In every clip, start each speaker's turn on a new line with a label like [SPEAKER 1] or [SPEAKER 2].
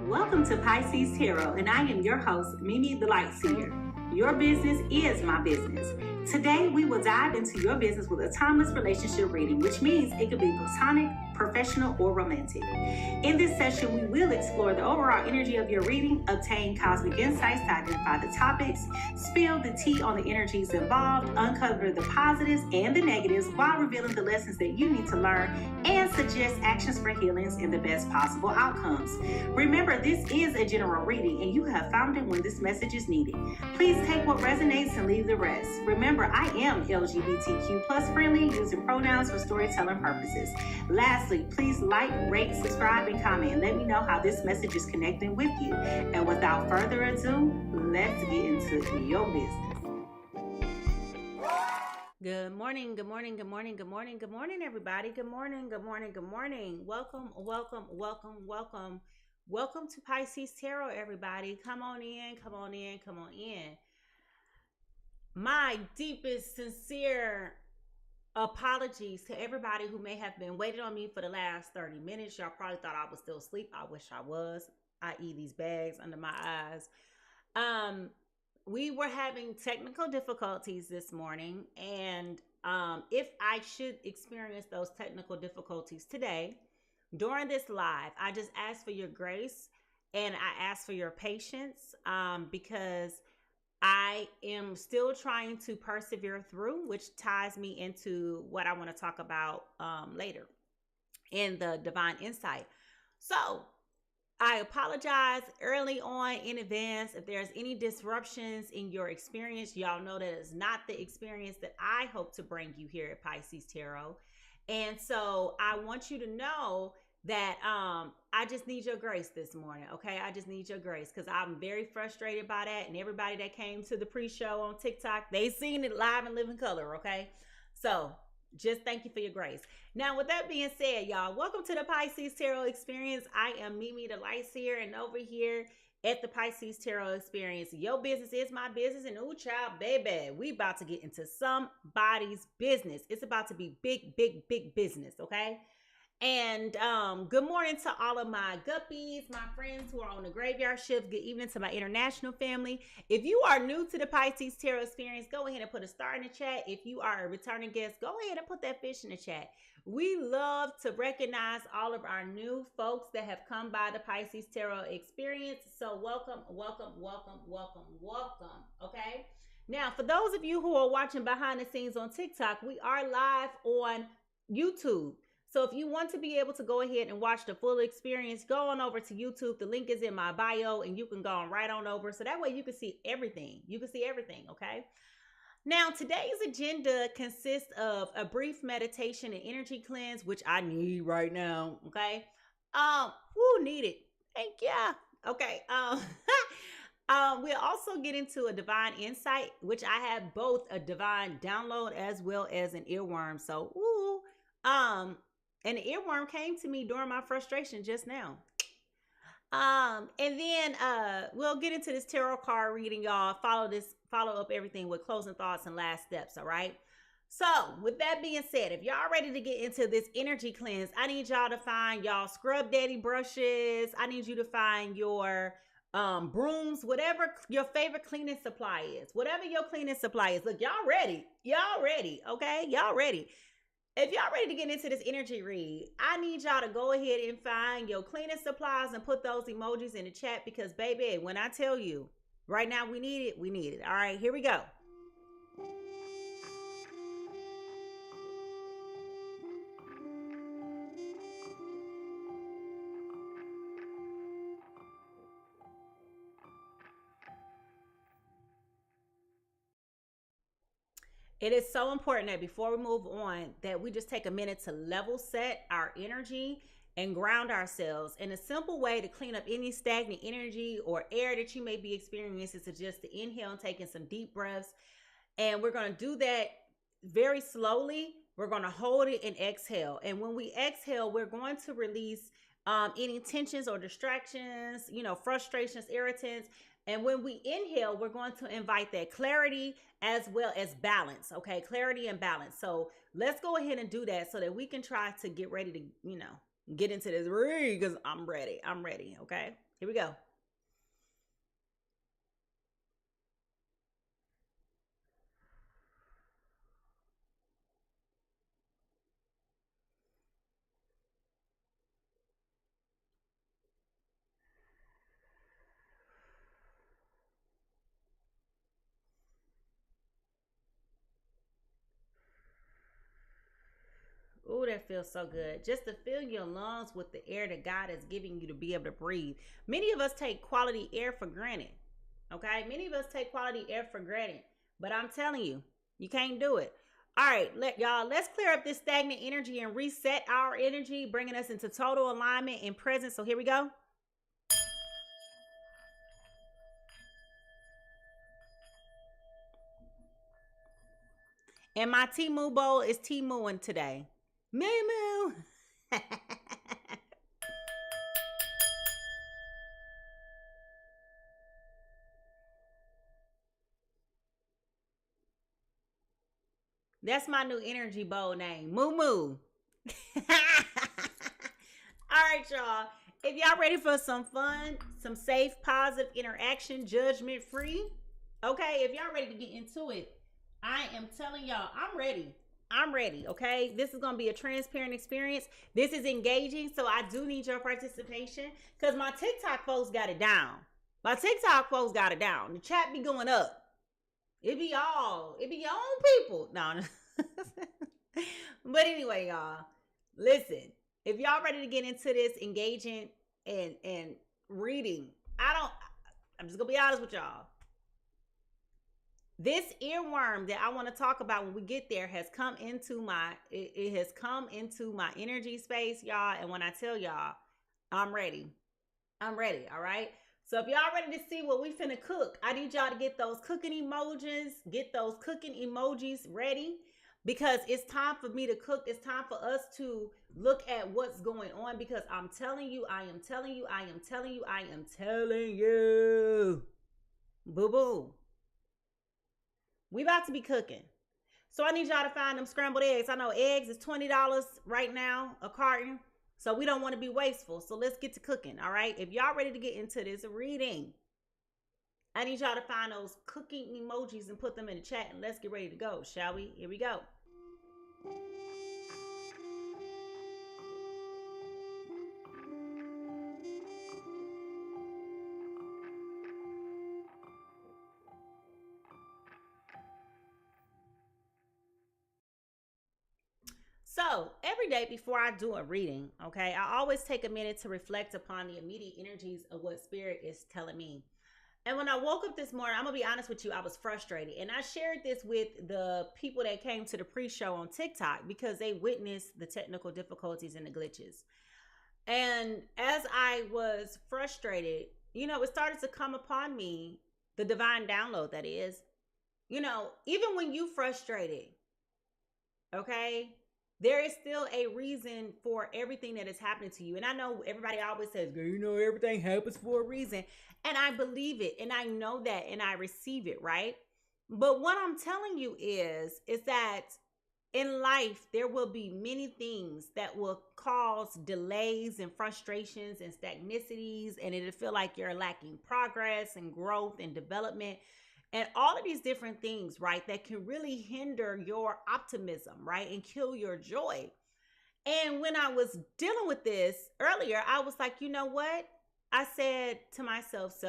[SPEAKER 1] Welcome to PiSeas Tarot, and I am your host, Mimi Lightseer. Your business is my business. Today, we will dive into your business with a timeless relationship reading, which means it could be platonic, professional, or romantic. In this session, we will explore the overall energy of your reading, obtain cosmic insights to identify the topics, spill the tea on the energies involved, uncover the positives and the negatives while revealing the lessons that you need to learn, and suggest actions for healings and the best possible outcomes. Remember, this is a general reading, and you have found it when this message is needed. Please take what resonates and leave the rest. Remember, I am LGBTQ plus friendly, using pronouns for storytelling purposes. Lastly, please like, rate, subscribe, and comment. Let me know how this message is connecting with you. And without further ado, let's get into your business. Good morning, good morning, good morning, good morning, good morning, everybody. Good morning, good morning, good morning. Welcome, welcome, welcome, welcome. Welcome to PiSeas Tarot, everybody. Come on in, come on in, come on in. My deepest, sincere apologies to everybody who may have been waiting on me for the last 30 minutes. Y'all probably thought I was still asleep. I wish I was. I.e. these bags under my eyes. We were having technical difficulties this morning, and if I should experience those technical difficulties today during this live, I just ask for your grace and I ask for your patience, because I am still trying to persevere through, which ties me into what I want to talk about later in the divine insight. So I apologize early on in advance if there's any disruptions in your experience. Y'all know that it's not the experience that I hope to bring you here at PiSeas Tarot. And so I want you to know that I just need your grace this morning, okay? I just need your grace because I'm very frustrated by that. And everybody that came to the pre-show on TikTok, they seen it live and live in color, okay? So just thank you for your grace. Now, with that being said, y'all, welcome to the PiSeas Tarot Experience. I am Mimi Lightseer, and over here at the PiSeas Tarot Experience, your business is my business. And ooh, child, baby, we about to get into somebody's business. It's about to be big, big, big business, okay? And good morning to all of my guppies, my friends who are on the graveyard shift. Good evening to my international family. If you are new to the PiSeas Tarot Experience, go ahead and put a star in the chat. If you are a returning guest, go ahead and put that fish in the chat. We love to recognize all of our new folks that have come by the PiSeas Tarot Experience. So welcome, welcome, welcome, welcome, welcome. Okay. Now, for those of you who are watching behind the scenes on TikTok, we are live on YouTube. So if you want to be able to go ahead and watch the full experience, go on over to YouTube. The link is in my bio, and you can go on right on over. So that way you can see everything. You can see everything, okay? Now, today's agenda consists of a brief meditation and energy cleanse, which I need right now, okay? Need it. Thank you. Okay. We'll also get into a divine insight, which I have both a divine download as well as an earworm. So, and the earworm came to me during my frustration just now. And then we'll get into this tarot card reading, y'all. Follow up everything with closing thoughts and last steps, all right? So, with that being said, if y'all ready to get into this energy cleanse, I need y'all to find y'all scrub daddy brushes. I need you to find your brooms, whatever your favorite cleaning supply is. Whatever your cleaning supply is. Look, y'all ready. Y'all ready, okay? Y'all ready. If y'all ready to get into this energy read, I need y'all to go ahead and find your cleaning supplies and put those emojis in the chat because, baby, when I tell you, right now we need it, we need it. All right, here we go. It is so important that before we move on, that we just take a minute to level set our energy and ground ourselves. And a simple way to clean up any stagnant energy or air that you may be experiencing is just to inhale and take in some deep breaths. And we're going to do that very slowly. We're going to hold it and exhale. And when we exhale, we're going to release any tensions or distractions, frustrations, irritants. And when we inhale, we're going to invite that clarity as well as balance. Okay, clarity and balance. So let's go ahead and do that so that we can try to get ready to, get into this read because I'm ready. Okay. Here we go. Oh, that feels so good. Just to fill your lungs with the air that God is giving you to be able to breathe. Many of us take quality air for granted. Okay? Many of us take quality air for granted. But I'm telling you, you can't do it. All right, let's clear up this stagnant energy and reset our energy, bringing us into total alignment and presence. So here we go. And my Timu bowl is Timuing today. Moo. That's my new energy bowl name. Moo Moo. All right, y'all. If y'all ready for some fun, some safe, positive interaction, judgment free, okay? If y'all ready to get into it, I am telling y'all, I'm ready. I'm ready, okay? This is going to be a transparent experience. This is engaging, so I do need your participation because my TikTok folks got it down. My TikTok folks got it down. The chat be going up. It be your own people. No. But anyway, y'all, listen. If y'all ready to get into this engaging and reading, I'm just going to be honest with y'all. This earworm that I want to talk about when we get there has come into it has come into my energy space, y'all. And when I tell y'all, I'm ready. I'm ready, all right? So if y'all ready to see what we finna cook, I need y'all to get those cooking emojis ready because it's time for me to cook. It's time for us to look at what's going on because I'm telling you, I am telling you, boo-boo. We about to be cooking. So I need y'all to find them scrambled eggs. I know eggs is $20 right now, a carton. So we don't want to be wasteful. So let's get to cooking, all right? If y'all ready to get into this reading, I need y'all to find those cooking emojis and put them in the chat. And let's get ready to go, shall we? Here we go. So every day before I do a reading, okay, I always take a minute to reflect upon the immediate energies of what Spirit is telling me. And when I woke up this morning, I'm going to be honest with you, I was frustrated. And I shared this with the people that came to the pre-show on TikTok because they witnessed the technical difficulties and the glitches. And as I was frustrated, it started to come upon me, the divine download that is, even when you frustrated, okay, there is still a reason for everything that is happening to you. And I know everybody always says, everything happens for a reason. And I believe it. And I know that. And I receive it, right? But what I'm telling you is that in life, there will be many things that will cause delays and frustrations and stagnicities. And it'll feel like you're lacking progress and growth and development. And all of these different things, right, that can really hinder your optimism, right, and kill your joy. And when I was dealing with this earlier, I was like, you know what? I said to myself,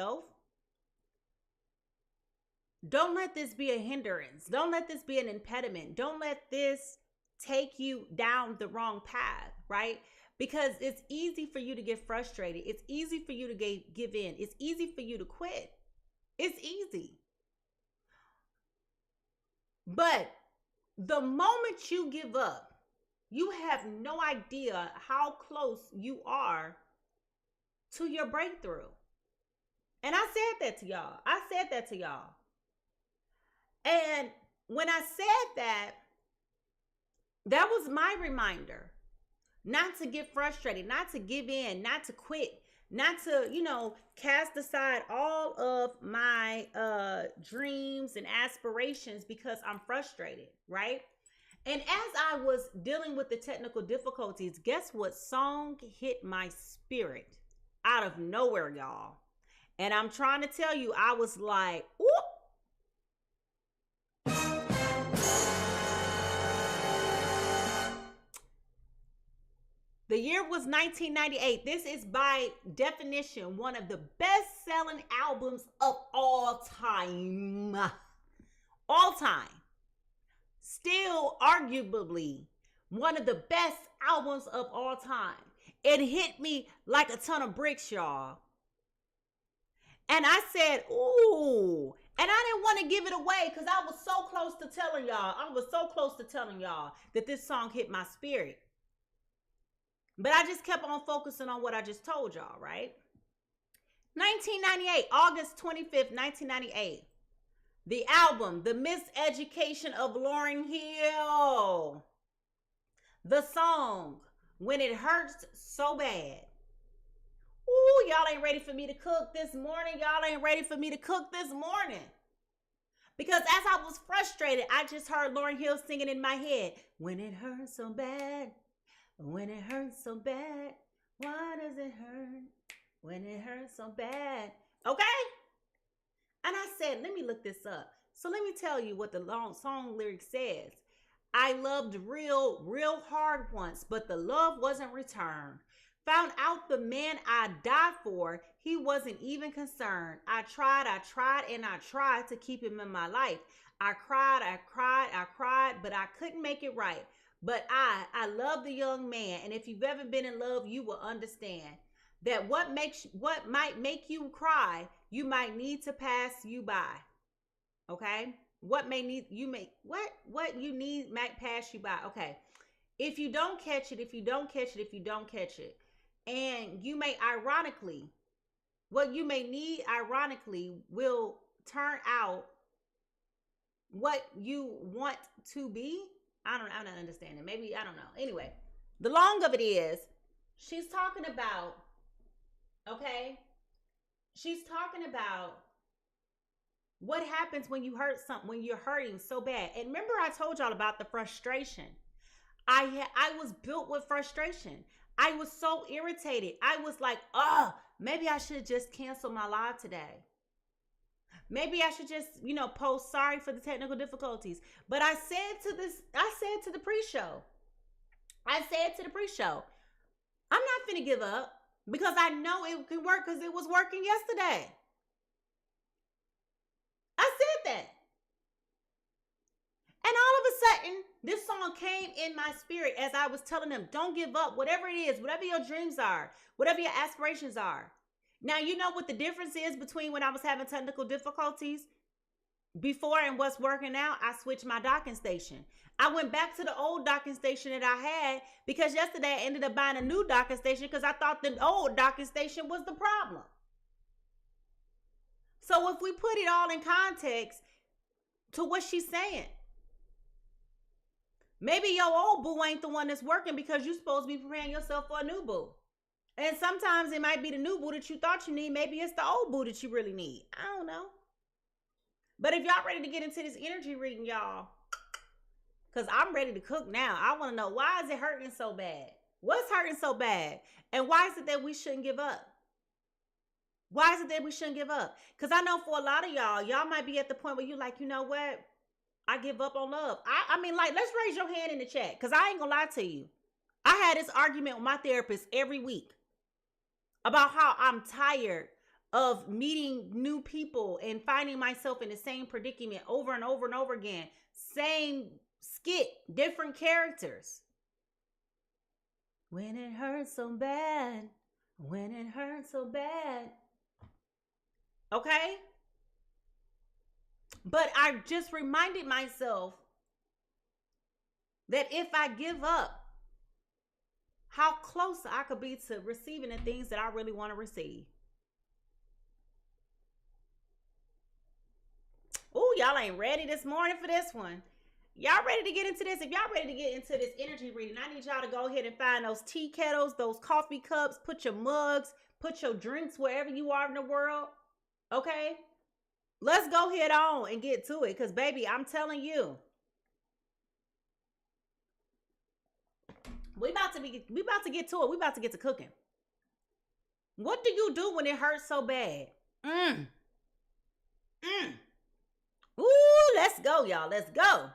[SPEAKER 1] don't let this be a hindrance. Don't let this be an impediment. Don't let this take you down the wrong path, right? Because it's easy for you to get frustrated. It's easy for you to give in. It's easy for you to quit. It's easy. But the moment you give up, you have no idea how close you are to your breakthrough. And I said that to y'all. And when I said that, that was my reminder not to get frustrated, not to give in, not to quit, not to, cast aside all of my dreams and aspirations because I'm frustrated, right? And as I was dealing with the technical difficulties, guess what song hit my spirit? out of nowhere, y'all. And I'm trying to tell you, I was like, ooh. The year was 1998. This is by definition one of the best-selling albums of all time. All time. Still arguably one of the best albums of all time. It hit me like a ton of bricks, y'all. And I said, ooh. And I didn't want to give it away because I was so close to telling y'all. I was so close to telling y'all that this song hit my spirit. But I just kept on focusing on what I just told y'all, right? 1998, August 25th, 1998. The album, The Miseducation of Lauryn Hill. The song, When It Hurts So Bad. Ooh, y'all ain't ready for me to cook this morning. Y'all ain't ready for me to cook this morning. Because as I was frustrated, I just heard Lauryn Hill singing in my head. When it hurts so bad. When it hurts so bad, why does it hurt? When it hurts so bad. Okay? And I said, let me look this up. So let me tell you what the long song lyric says. I loved real hard once, but the love wasn't returned. Found out the man I died for, he wasn't even concerned. I tried, and I tried to keep him in my life. I cried, but I couldn't make it right. But I love the young man. And if you've ever been in love, you will understand that what might make you cry, you might need to pass you by. Okay? What you need might pass you by. Okay. If you don't catch it, and you may what you may need ironically will turn out what you want to be. I'm not understanding. Maybe, I don't know. Anyway, the long of it is, she's talking about, okay? She's talking about what happens when you hurt something, when you're hurting so bad. And remember I told y'all about the frustration. I was built with frustration. I was so irritated. I was like, maybe I should just cancel my live today. Maybe I should just, post sorry for the technical difficulties. But I said to the pre-show, I'm not finna give up because I know it can work because it was working yesterday. I said that. And all of a sudden, this song came in my spirit as I was telling them, don't give up, whatever it is, whatever your dreams are, whatever your aspirations are. Now, you know what the difference is between when I was having technical difficulties before and what's working out? I switched my docking station. I went back to the old docking station that I had because yesterday I ended up buying a new docking station because I thought the old docking station was the problem. So if we put it all in context to what she's saying, maybe your old boo ain't the one that's working because you're supposed to be preparing yourself for a new boo. And sometimes it might be the new boo that you thought you need. Maybe it's the old boo that you really need. I don't know. But if y'all ready to get into this energy reading, y'all, because I'm ready to cook now. I want to know, why is it hurting so bad? What's hurting so bad? And why is it that we shouldn't give up? Why is it that we shouldn't give up? Because I know for a lot of y'all might be at the point where you're like, you know what? I give up on love. I mean, like, let's raise your hand in the chat because I ain't going to lie to you. I had this argument with my therapist every week about how I'm tired of meeting new people and finding myself in the same predicament over and over and over again. Same skit, different characters. When it hurts so bad, when it hurts so bad. Okay? But I just reminded myself that if I give up, how close I could be to receiving the things that I really want to receive. Oh, y'all ain't ready this morning for this one. Y'all ready to get into this? If y'all ready to get into this energy reading, I need y'all to go ahead and find those tea kettles, those coffee cups, put your mugs, put your drinks wherever you are in the world. Okay? Let's go head on and get to it because, baby, I'm telling you. We about to get to it. We about to get to cooking. What do you do when it hurts so bad? Ooh, let's go, y'all. Let's go.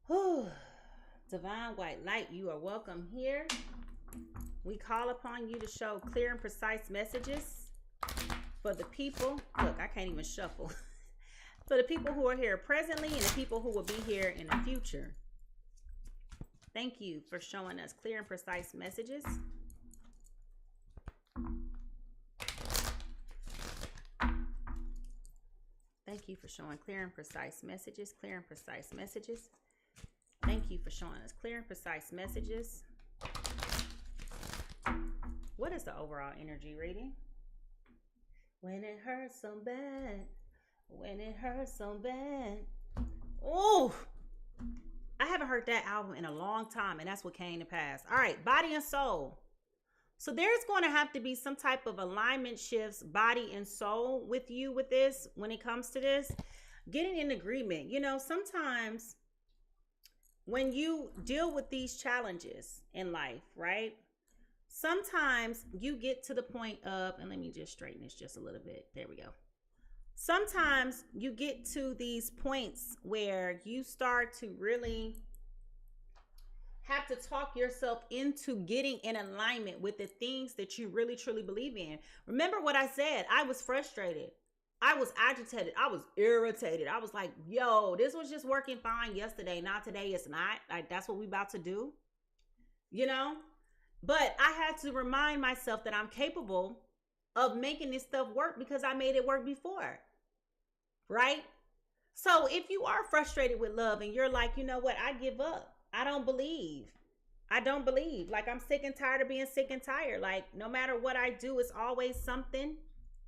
[SPEAKER 1] Whew. Divine white light, you are welcome here. We call upon you to show clear and precise messages for the people. Look, I can't even shuffle. For the people who are here presently and the people who will be here in the future. Thank you for showing us clear and precise messages. Thank you for showing clear and precise messages. Clear and precise messages. Thank you for showing us clear and precise messages. What is the overall energy reading? When it hurts so bad. When it hurts so bad. Oh, I haven't heard that album in a long time, and that's what came to pass. All right, body and soul. So there's going to have to be some type of alignment shifts, body and soul, with you with this when it comes to this. Getting in agreement. You know, sometimes when you deal with these challenges in life, right? Sometimes you get to the point of, and let me just straighten this just a little bit. There we go. Sometimes you get to these points where you start to really have to talk yourself into getting in alignment with the things that you really truly believe in. Remember what I said? I was frustrated. I was agitated. I was irritated. I was like, yo, this was just working fine yesterday. Not today. It's not. Like, that's what we about to do. You know? But I had to remind myself that I'm capable of making this stuff work because I made it work before. Right? So if you are frustrated with love and you're like, you know what? I give up. I don't believe. Like, I'm sick and tired of being sick and tired. Like, no matter what I do, it's always something.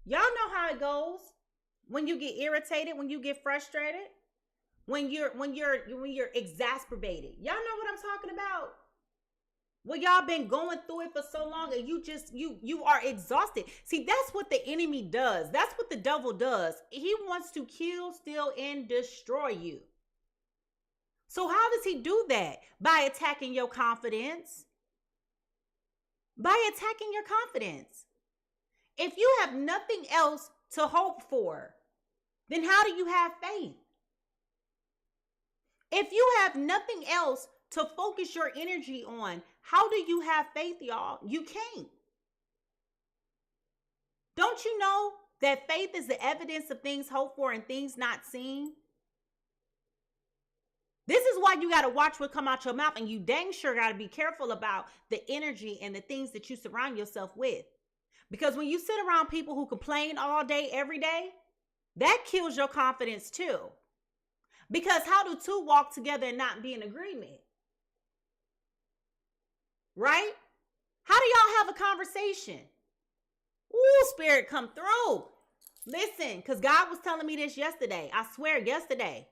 [SPEAKER 1] Y'all know how it goes. When you get irritated, when you get frustrated, when you're exasperated. Y'all know what I'm talking about? Well, y'all been going through it for so long and you are exhausted. See, that's what the enemy does. That's what the devil does. He wants to kill, steal, and destroy you. So how does he do that? By attacking your confidence. By attacking your confidence. If you have nothing else to hope for, then how do you have faith? If you have nothing else to focus your energy on, how do you have faith, y'all? You can't. Don't you know that faith is the evidence of things hoped for and things not seen? This is why you got to watch what come out your mouth, and you dang sure got to be careful about the energy and the things that you surround yourself with. Because when you sit around people who complain all day, every day, that kills your confidence too. Because how do two walk together and not be in agreement? Right? How do y'all have a conversation? Ooh, spirit, come through. Listen, because God was telling me this yesterday. I swear, yesterday.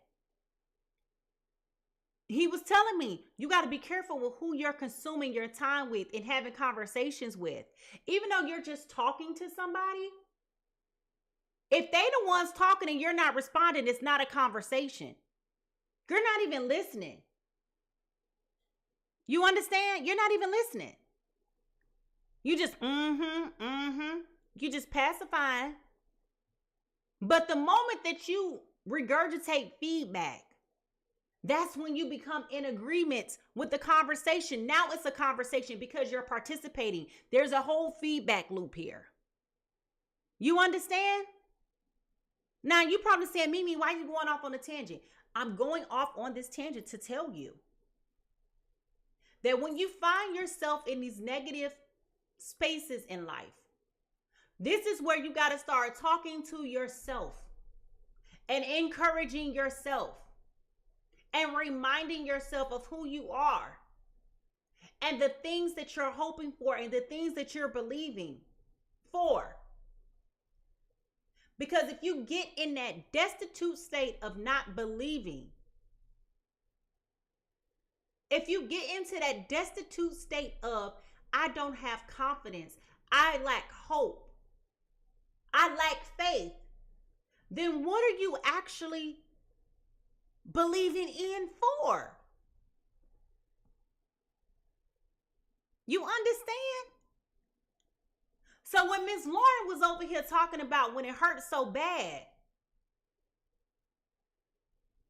[SPEAKER 1] He was telling me, you got to be careful with who you're consuming your time with and having conversations with. Even though you're just talking to somebody, if they the ones talking and you're not responding, it's not a conversation. You're not even listening. You understand? You're not even listening. You just, You just pacifying. But the moment that you regurgitate feedback, that's when you become in agreement with the conversation. Now it's a conversation because you're participating. There's a whole feedback loop here. You understand? Now you probably saying, Mimi, why are you going off on a tangent? I'm going off on this tangent to tell you that when you find yourself in these negative spaces in life, this is where you got to start talking to yourself and encouraging yourself and reminding yourself of who you are and the things that you're hoping for and the things that you're believing for. Because if you get in that destitute state of not believing, if you get into that destitute state of, I don't have confidence, I lack hope, I lack faith, then what are you actually believing in for? You understand? So when Miss Lauren was over here talking about when it hurts so bad,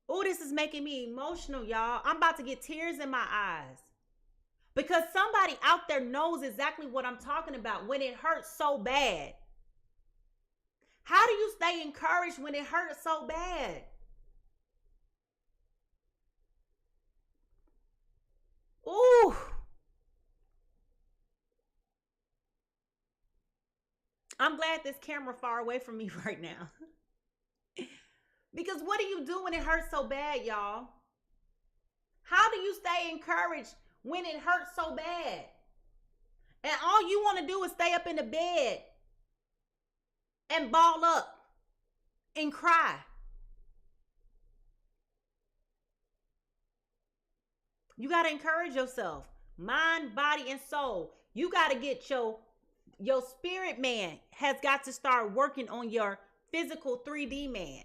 [SPEAKER 1] oh, this is making me emotional, y'all. I'm about to get tears in my eyes. Because somebody out there knows exactly what I'm talking about when it hurts so bad. How do you stay encouraged when it hurts so bad? Ooh. I'm glad this camera far away from me right now. Because what do you do when it hurts so bad, y'all? How do you stay encouraged when it hurts so bad? And all you want to do is stay up in the bed and ball up and cry. You got to encourage yourself. Mind, body, and soul. You got to get your spirit man has got to start working on your physical 3D man.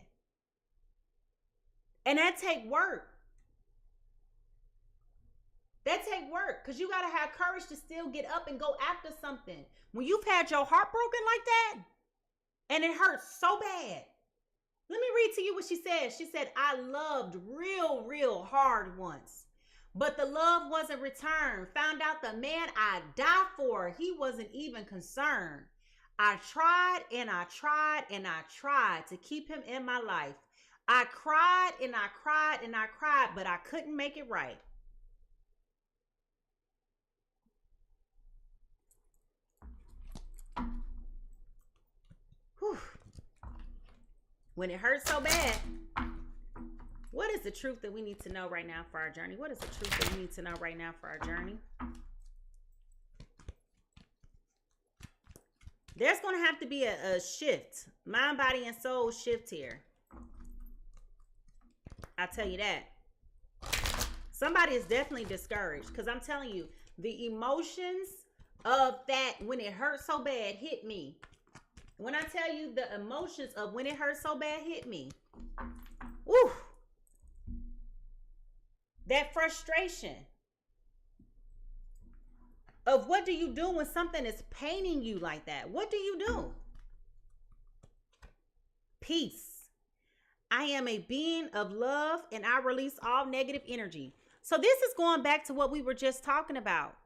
[SPEAKER 1] And that take work. That take work, because you got to have courage to still get up and go after something. When you've had your heart broken like that, and it hurts so bad. Let me read to you what she said. She said, I loved real, real hard once, but the love wasn't returned. Found out the man I died for, he wasn't even concerned. I tried and I tried and I tried to keep him in my life. I cried and I cried and I cried, but I couldn't make it right. Whew. When it hurts so bad, what is the truth that we need to know right now for our journey? What is the truth that we need to know right now for our journey? There's going to have to be a shift. Mind, body, and soul shift here. I'll tell you that. Somebody is definitely discouraged, because I'm telling you, the emotions of that when it hurts so bad hit me. When I tell you the emotions of when it hurts so bad hit me. Woo! That frustration of what do you do when something is paining you like that? What do you do? Peace. I am a being of love and I release all negative energy. So this is going back to what we were just talking about.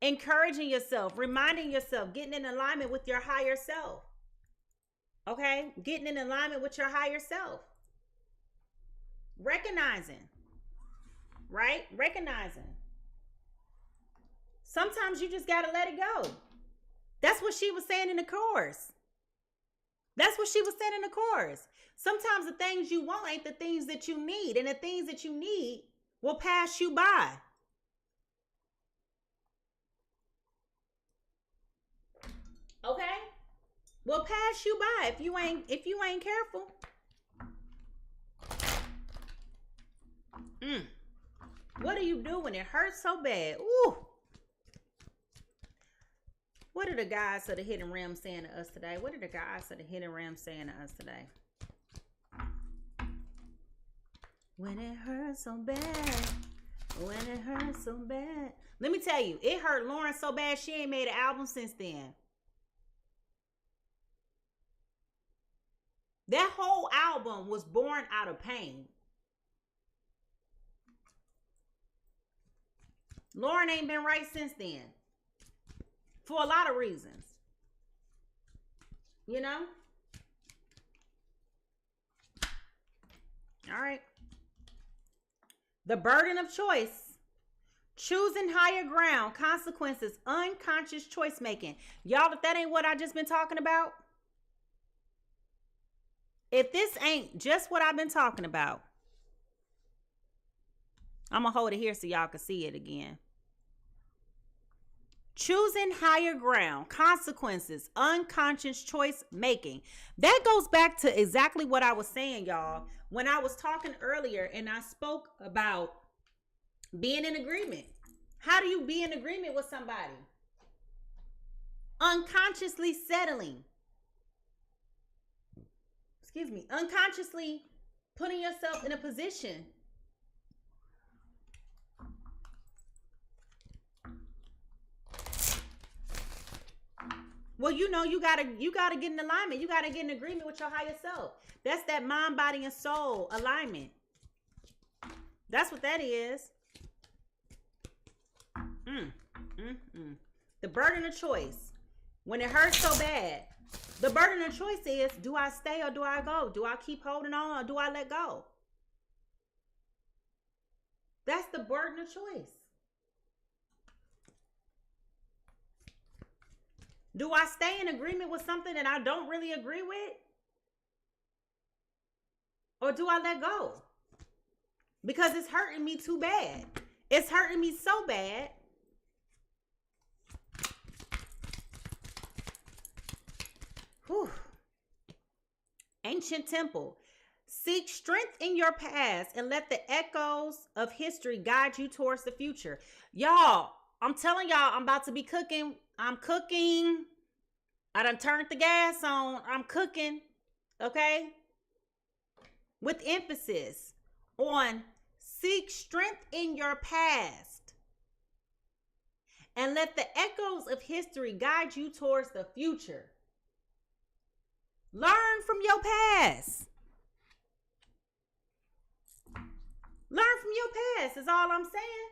[SPEAKER 1] Encouraging yourself, reminding yourself, getting in alignment with your higher self. Okay? Getting in alignment with your higher self. Recognizing. Right? Recognizing. Sometimes you just got to let it go. That's what she was saying in the chorus. That's what she was saying in the chorus. Sometimes the things you want ain't the things that you need. And the things that you need will pass you by. Okay? Will pass you by if you ain't careful. What do you do when it hurts so bad? Ooh. What are the guys of the hidden realm saying to us today? What are the guys of the hidden realm saying to us today? When it hurts so bad. When it hurts so bad. Let me tell you, it hurt Lauren so bad she ain't made an album since then. That whole album was born out of pain. Lauren ain't been right since then. For a lot of reasons. You know? All right. The burden of choice. Choosing higher ground. Consequences. Unconscious choice making. Y'all, if that ain't what I just been talking about. If this ain't just what I've been talking about. I'm going to hold it here so y'all can see it again. Choosing higher ground, consequences, unconscious choice making. That goes back to exactly what I was saying, y'all. When I was talking earlier and I spoke about being in agreement. How do you be in agreement with somebody? Unconsciously settling. Excuse me. Unconsciously putting yourself in a position. Well, you know, you gotta get in alignment. You gotta get in agreement with your higher self. That's that mind, body, and soul alignment. That's what that is. The burden of choice. When it hurts so bad, the burden of choice is, do I stay or do I go? Do I keep holding on or do I let go? That's the burden of choice. Do I stay in agreement with something that I don't really agree with? Or do I let go? Because it's hurting me too bad. It's hurting me so bad. Whew. Ancient temple. Seek strength in your past and let the echoes of history guide you towards the future. Y'all, I'm telling y'all, I'm about to be cooking. I'm cooking. I done turned the gas on. I'm cooking. Okay? With emphasis on seek strength in your past and let the echoes of history guide you towards the future. Learn from your past. Learn from your past is all I'm saying.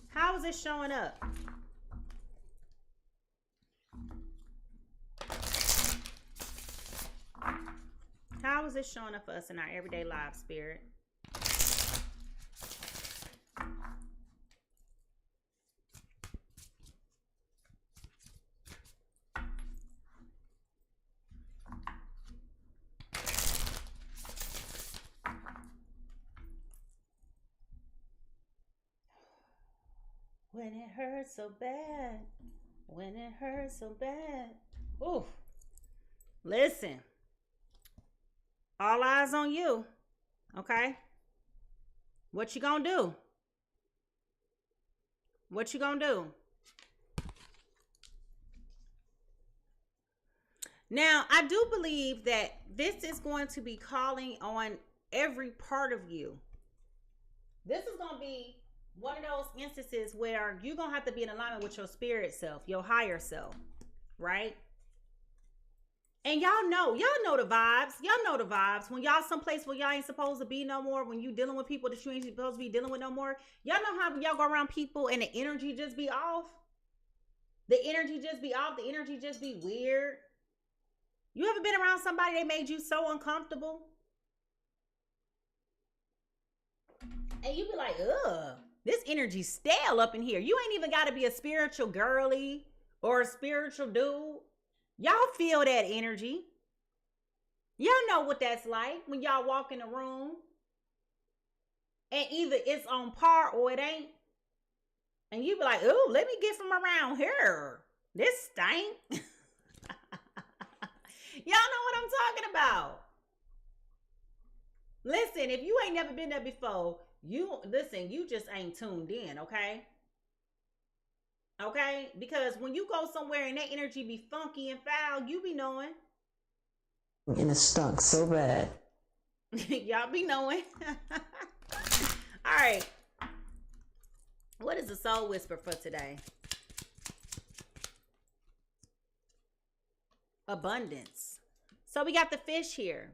[SPEAKER 1] How is it showing up? How is it showing up for us in our everyday life, Spirit? When it hurts so bad. When it hurts so bad. Oof. Listen. All eyes on you. Okay? What you gonna do? What you gonna do? Now, I do believe that this is going to be calling on every part of you. This is going to be one of those instances where you're going to have to be in alignment with your spirit self, your higher self, right? And y'all know the vibes. Y'all know the vibes. When y'all someplace where y'all ain't supposed to be no more, when you dealing with people that you ain't supposed to be dealing with no more, y'all know how y'all go around people and the energy just be off? The energy just be off. The energy just be weird. You ever been around somebody that made you so uncomfortable? And you be like, ugh, this energy's stale up in here. You ain't even got to be a spiritual girly or a spiritual dude. Y'all feel that energy. Y'all know what that's like when y'all walk in a room and either it's on par or it ain't. And you be like, ooh, let me get from around here. This stank. Y'all know what I'm talking about. Listen, if you ain't never been there before, you just ain't tuned in, okay? Okay? Because when you go somewhere and that energy be funky and foul, you be knowing.
[SPEAKER 2] And it stunk so bad.
[SPEAKER 1] Y'all be knowing. All right. What is the soul whisper for today? Abundance. So we got the fish here.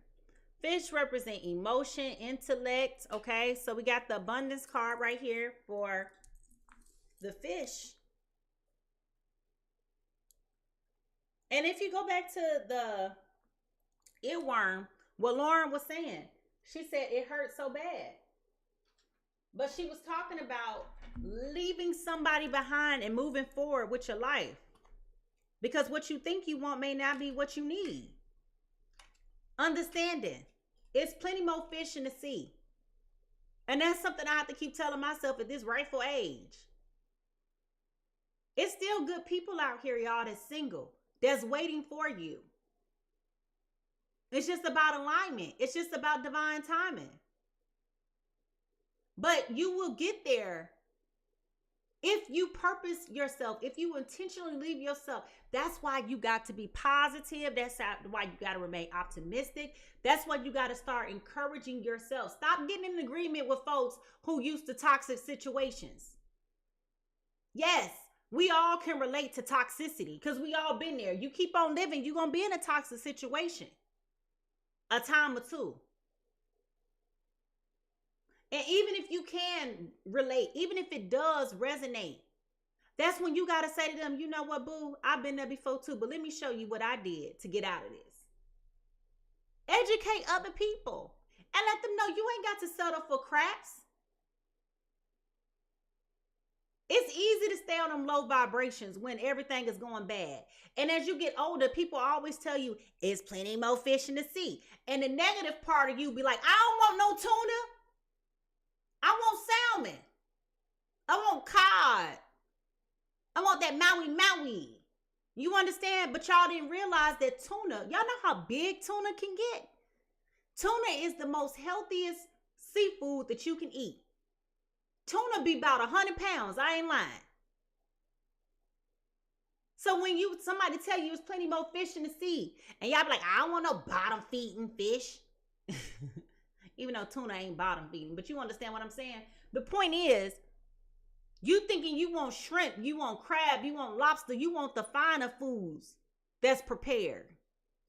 [SPEAKER 1] Fish represent emotion, intellect. Okay, so we got the abundance card right here for the fish. And if you go back to the earworm, what Lauren was saying, she said it hurt so bad. But she was talking about leaving somebody behind and moving forward with your life. Because what you think you want may not be what you need. Understanding. It's plenty more fish in the sea. And that's something I have to keep telling myself at this rightful age. It's still good people out here, y'all, that's single. That's waiting for you. It's just about alignment. It's just about divine timing. But you will get there if you purpose yourself, if you intentionally leave yourself. That's why you got to be positive. That's why you got to remain optimistic. That's why you got to start encouraging yourself. Stop getting in agreement with folks who used to toxic situations. Yes, we all can relate to toxicity because we all been there. You keep on living, you're going to be in a toxic situation a time or two. And even if you can relate, even if it does resonate, that's when you got to say to them, you know what, boo, I've been there before too, but let me show you what I did to get out of this. Educate other people and let them know you ain't got to settle for craps. It's easy to stay on them low vibrations when everything is going bad. And as you get older, people always tell you, it's plenty more fish in the sea. And the negative part of you be like, I don't want no tuna. I want salmon. I want cod. I want that Maui. You understand? But y'all didn't realize that tuna, y'all know how big tuna can get? Tuna is the most healthiest seafood that you can eat. Tuna be about 100 pounds. I ain't lying. So when somebody tell you there's plenty more fish in the sea, and y'all be like, I don't want no bottom feeding fish. Even though tuna ain't bottom feeding, but you understand what I'm saying? The point is, you thinking you want shrimp, you want crab, you want lobster, you want the finer foods that's prepared.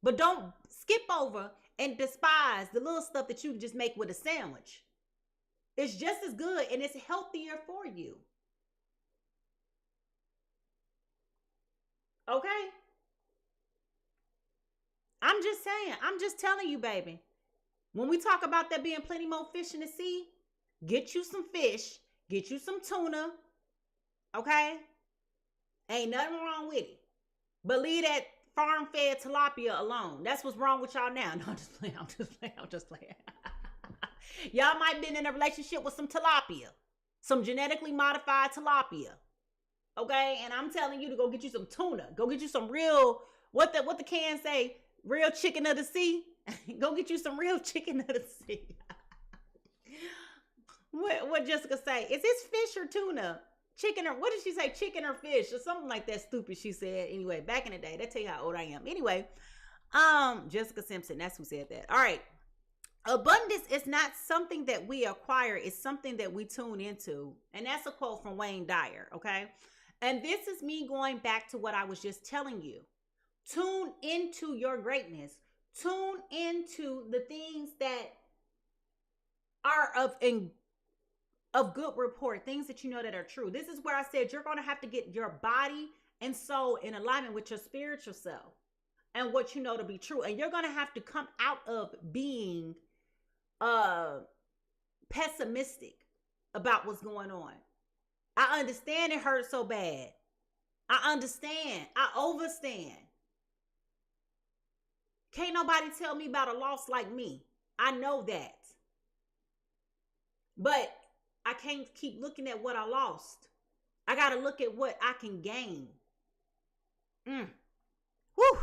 [SPEAKER 1] But don't skip over and despise the little stuff that you can just make with a sandwich. It's just as good and it's healthier for you. Okay? I'm just saying. I'm just telling you, baby. When we talk about there being plenty more fish in the sea, get you some fish. Get you some tuna. Okay? Ain't nothing wrong with it. But leave that farm-fed tilapia alone. That's what's wrong with y'all now. No, I'm just playing. Y'all might be in a relationship with some tilapia. Some genetically modified tilapia. Okay? And I'm telling you to go get you some tuna. Go get you some real, what the can say, real chicken of the sea. Go get you some real chicken of the sea. What Jessica say? Is this fish or tuna? Chicken or, what did she say? Chicken or fish or something like that stupid she said. Anyway, back in the day. That tell you how old I am. Anyway, Jessica Simpson, that's who said that. All right. Abundance is not something that we acquire. It's something that we tune into. And that's a quote from Wayne Dyer, okay? And this is me going back to what I was just telling you. Tune into your greatness. Tune into the things that are of good report, things that you know that are true. This is where I said you're going to have to get your body and soul in alignment with your spiritual self and what you know to be true. And you're going to have to come out of being pessimistic about what's going on. I understand it hurts so bad. I understand. I overstand. Can't nobody tell me about a loss like me. I know that. But I can't keep looking at what I lost. I got to look at what I can gain. Whew.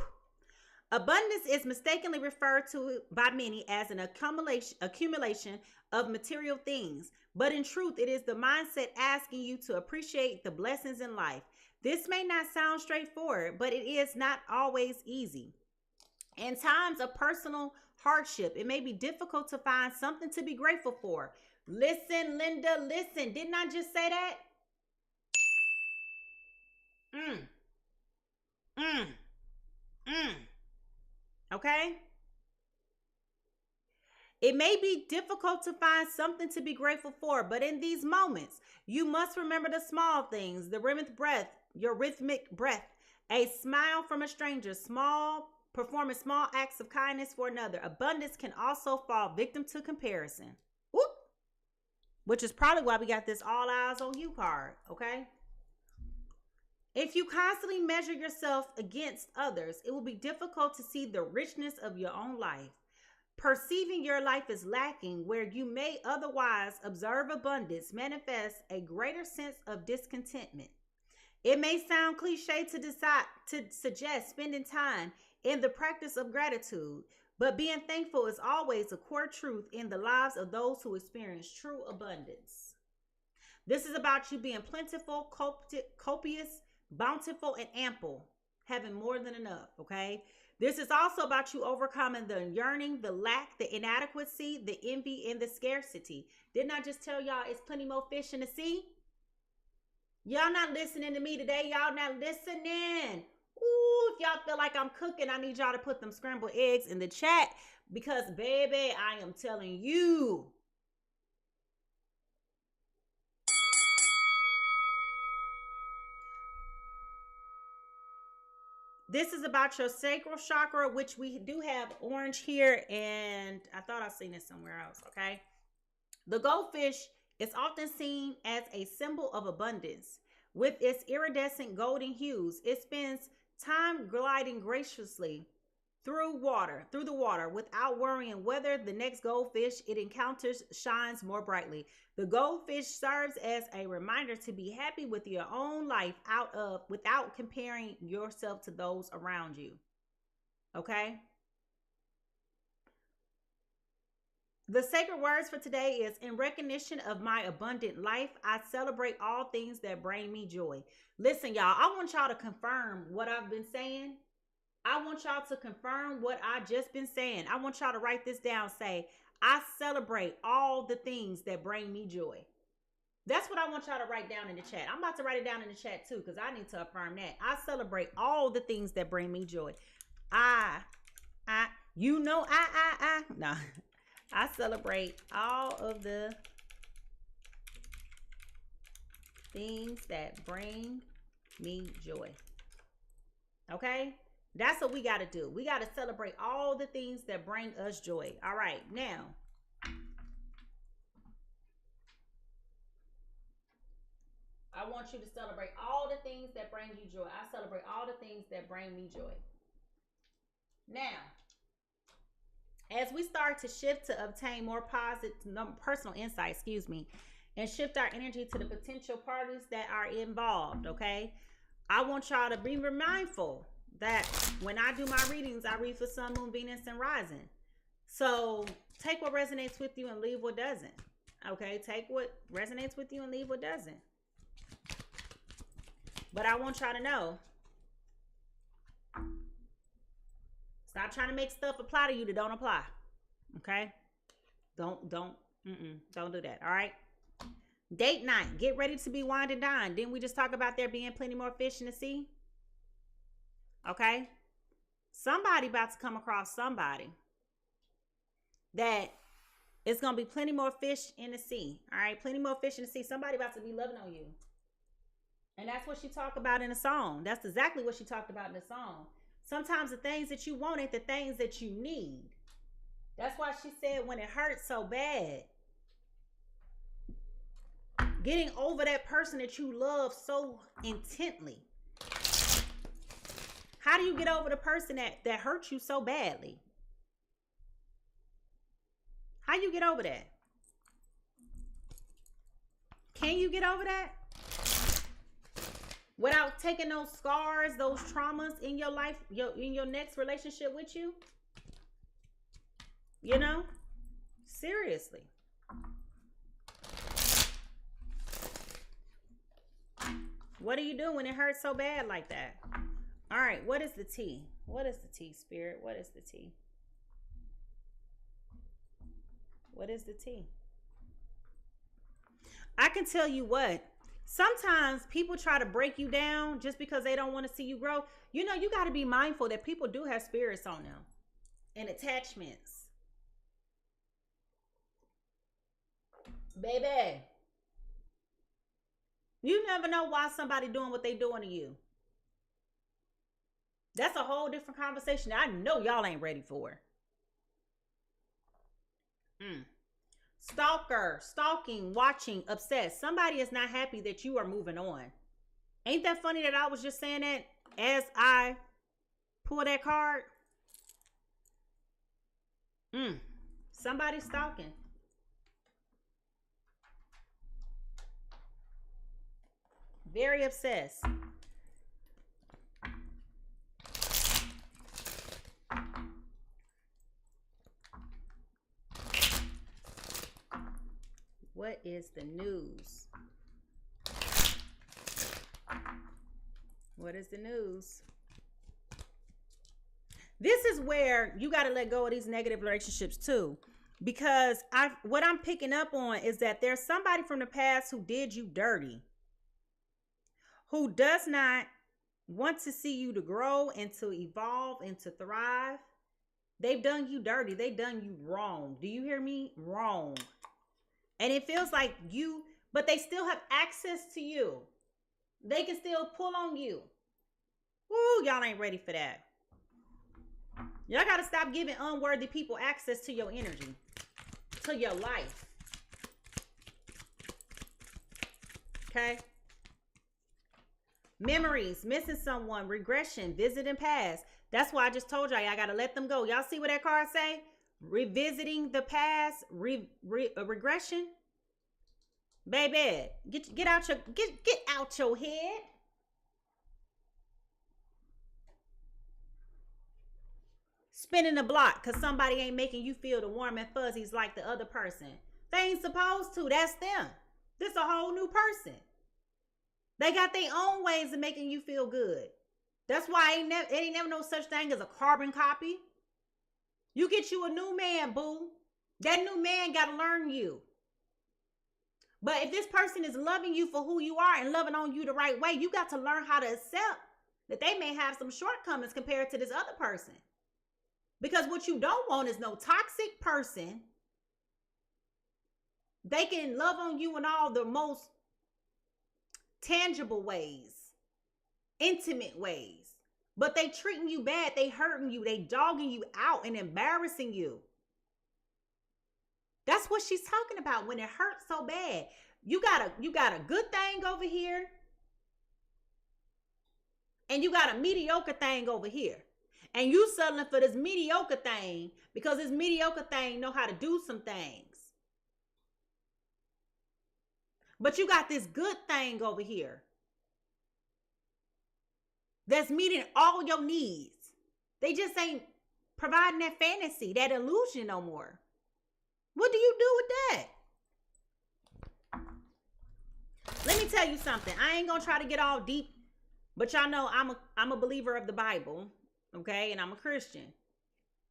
[SPEAKER 1] Abundance is mistakenly referred to by many as an accumulation of material things. But in truth, it is the mindset asking you to appreciate the blessings in life. This may not sound straightforward, but it is not always easy. In times of personal hardship, it may be difficult to find something to be grateful for. Listen, Linda, listen. Didn't I just say that? Okay? It may be difficult to find something to be grateful for, but in these moments, you must remember the small things, the rhythmic breath, your rhythmic breath, a smile from a stranger, performing small acts of kindness for another. Abundance can also fall victim to comparison. Whoop. Which is probably why we got this all eyes on you card, okay? If you constantly measure yourself against others, it will be difficult to see the richness of your own life. Perceiving your life as lacking where you may otherwise observe abundance manifests a greater sense of discontentment. It may sound cliche to suggest spending time in the practice of gratitude, But being thankful is always a core truth in the lives of those who experience true abundance. This is about you being plentiful, copious, bountiful, and ample, having more than enough, okay? This is also about you overcoming the yearning, the lack, the inadequacy, the envy, and the scarcity. Didn't I just tell y'all it's plenty more fish in the sea? Y'all not listening to me today. Y'all not listening. Ooh, if y'all feel like I'm cooking, I need y'all to put them scrambled eggs in the chat because, baby, I am telling you. This is about your sacral chakra, which we do have orange here, and I thought I seen it somewhere else, okay? The goldfish is often seen as a symbol of abundance. With its iridescent golden hues, it spends time gliding graciously through the water, without worrying whether the next goldfish it encounters shines more brightly. The goldfish serves as a reminder to be happy with your own life without comparing yourself to those around you. Okay? The sacred words for today is, in recognition of my abundant life, I celebrate all things that bring me joy. Listen, y'all, I want y'all to confirm what I've been saying. I want y'all to confirm what I just been saying. I want y'all to write this down. Say, I celebrate all the things that bring me joy. That's what I want y'all to write down in the chat. I'm about to write it down in the chat too, because I need to affirm that. I celebrate all the things that bring me joy. No. I celebrate all of the things that bring me joy. Okay? That's what we got to do. We got to celebrate all the things that bring us joy. All right. Now, I want you to celebrate all the things that bring you joy. I celebrate all the things that bring me joy. Now, as we start to shift to obtain more positive personal insight, and shift our energy to the potential parties that are involved, okay? I want y'all to be mindful that when I do my readings, I read for Sun, Moon, Venus, and Rising. So take what resonates with you and leave what doesn't. Okay, take what resonates with you and leave what doesn't. But I want y'all to know, stop trying to make stuff apply to you that don't apply. Okay? Don't do that. All right? Date night. Get ready to be wined and dined. Didn't we just talk about there being plenty more fish in the sea? Okay? Somebody about to come across somebody that it's going to be plenty more fish in the sea. All right? Plenty more fish in the sea. Somebody about to be loving on you. And that's what she talked about in the song. That's exactly what she talked about in the song. Sometimes the things that you want ain't the things that you need. That's why she said when it hurts so bad. Getting over that person that you love so intently. How do you get over the person that hurt you so badly? How you get over that? Can you get over that? Without taking those scars, those traumas in your life, in your next relationship with you? You know? Seriously. What do you do when it hurts so bad like that? All right, what is the tea? What is the tea, Spirit? What is the tea? What is the tea? I can tell you what. Sometimes people try to break you down just because they don't want to see you grow. You know, you got to be mindful that people do have spirits on them and attachments. Baby, you never know why somebody doing what they doing to you. That's a whole different conversation I know y'all ain't ready for. Stalker, stalking, watching, obsessed. Somebody is not happy that you are moving on. Ain't that funny that I was just saying that as I pull that card? Somebody's stalking. Very obsessed. What is the news? What is the news? This is where you got to let go of these negative relationships too. Because what I'm picking up on is that there's somebody from the past who did you dirty. Who does not want to see you to grow and to evolve and to thrive. They've done you dirty. They've done you wrong. Do you hear me? Wrong. And it feels like but they still have access to you. They can still pull on you. Woo, y'all ain't ready for that. Y'all got to stop giving unworthy people access to your energy, to your life. Okay? Memories, missing someone, regression, visiting past. That's why I just told y'all, I got to let them go. Y'all see what that card say? Revisiting the past, regression. Baby, get out your head. Spinning the block because somebody ain't making you feel the warm and fuzzies like the other person. They ain't supposed to. That's them. This a whole new person. They got their own ways of making you feel good. That's why it ain't never no such thing as a carbon copy. You get you a new man, boo. That new man got to learn you. But if this person is loving you for who you are and loving on you the right way, you got to learn how to accept that they may have some shortcomings compared to this other person. Because what you don't want is no toxic person. They can love on you in all the most tangible ways, intimate ways, but they treating you bad. They hurting you. They dogging you out and embarrassing you. That's what she's talking about when it hurts so bad. You got a good thing over here, and you got a mediocre thing over here. And you settling for this mediocre thing because this mediocre thing know how to do some things. But you got this good thing over here that's meeting all your needs. They just ain't providing that fantasy, that illusion no more. What do you do with that? Let me tell you something. I ain't gonna try to get all deep, but y'all know I'm a believer of the Bible. Okay, and I'm a Christian.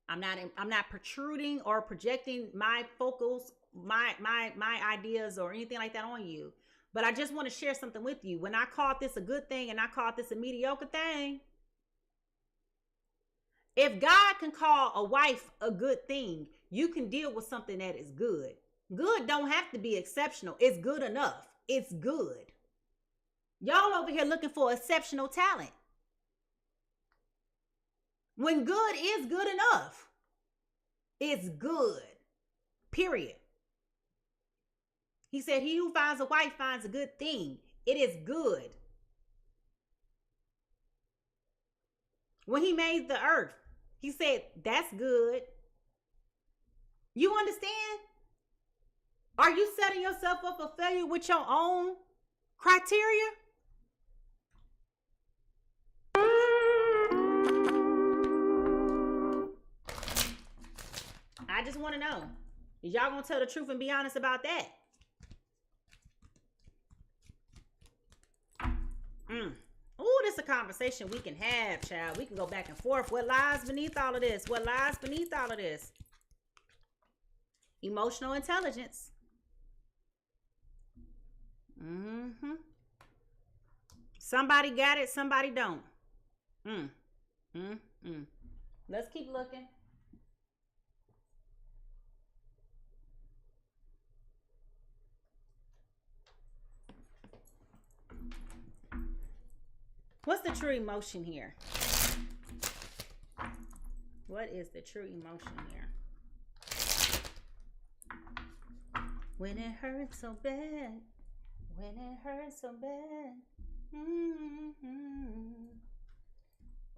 [SPEAKER 1] I'm not protruding or projecting my focus, my ideas or anything like that on you. But I just want to share something with you. When I called this a good thing and I called this a mediocre thing, if God can call a wife a good thing, you can deal with something that is good. Good don't have to be exceptional. It's good enough. It's good. Y'all over here looking for exceptional talent. When good is good enough, it's good. Period. He said, he who finds a wife finds a good thing. It is good. When he made the earth, he said, that's good. You understand? Are you setting yourself up for failure with your own criteria? I just want to know, is y'all gonna tell the truth and be honest about that? Oh, this is a conversation we can have, child. We can go back and forth. What lies beneath all of this? What lies beneath all of this? Emotional intelligence. Somebody got it, somebody don't. Let's keep looking. What's the true emotion here? What is the true emotion here? When it hurts so bad. When it hurts so bad.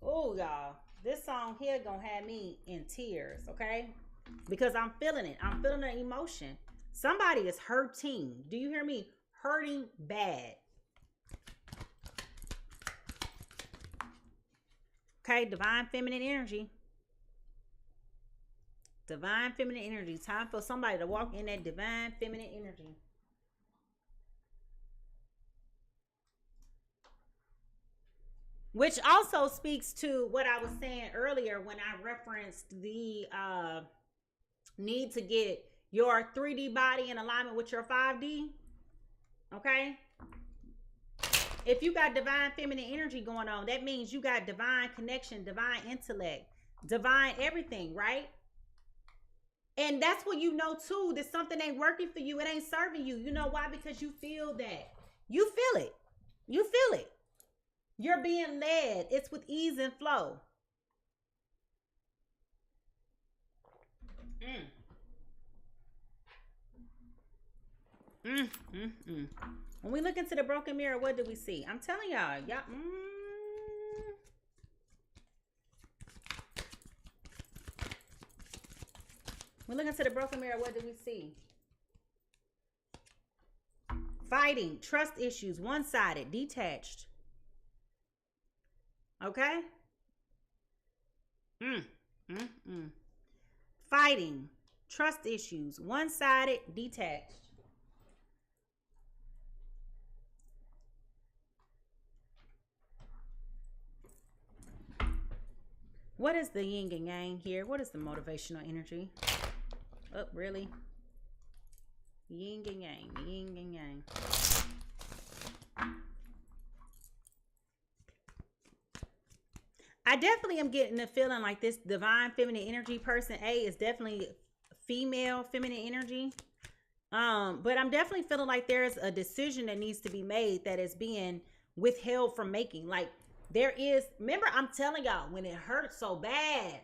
[SPEAKER 1] Oh, y'all. This song here gonna have me in tears, okay? Because I'm feeling it. I'm feeling the emotion. Somebody is hurting. Do you hear me? Hurting bad. Okay, divine feminine energy. Divine feminine energy. Time for somebody to walk in that divine feminine energy. Which also speaks to what I was saying earlier when I referenced the need to get your 3D body in alignment with your 5D. Okay? If you got divine feminine energy going on, that means you got divine connection, divine intellect, divine everything, right? And that's when you know too that something ain't working for you. It ain't serving you. You know why? Because you feel that. You feel it. You feel it. You're being led. It's with ease and flow. When we look into the broken mirror, what do we see? I'm telling y'all. We look into the broken mirror, what do we see? Fighting, trust issues, one-sided, detached. Okay? Fighting, trust issues, one-sided, detached. What is the yin and yang here? What is the motivational energy? Oh, really? Yin and yang, yin and yang. I definitely am getting the feeling like this divine feminine energy person A is definitely female feminine energy. But I'm definitely feeling like there's a decision that needs to be made that is being withheld from making. Like there is, remember I'm telling y'all when it hurts so bad,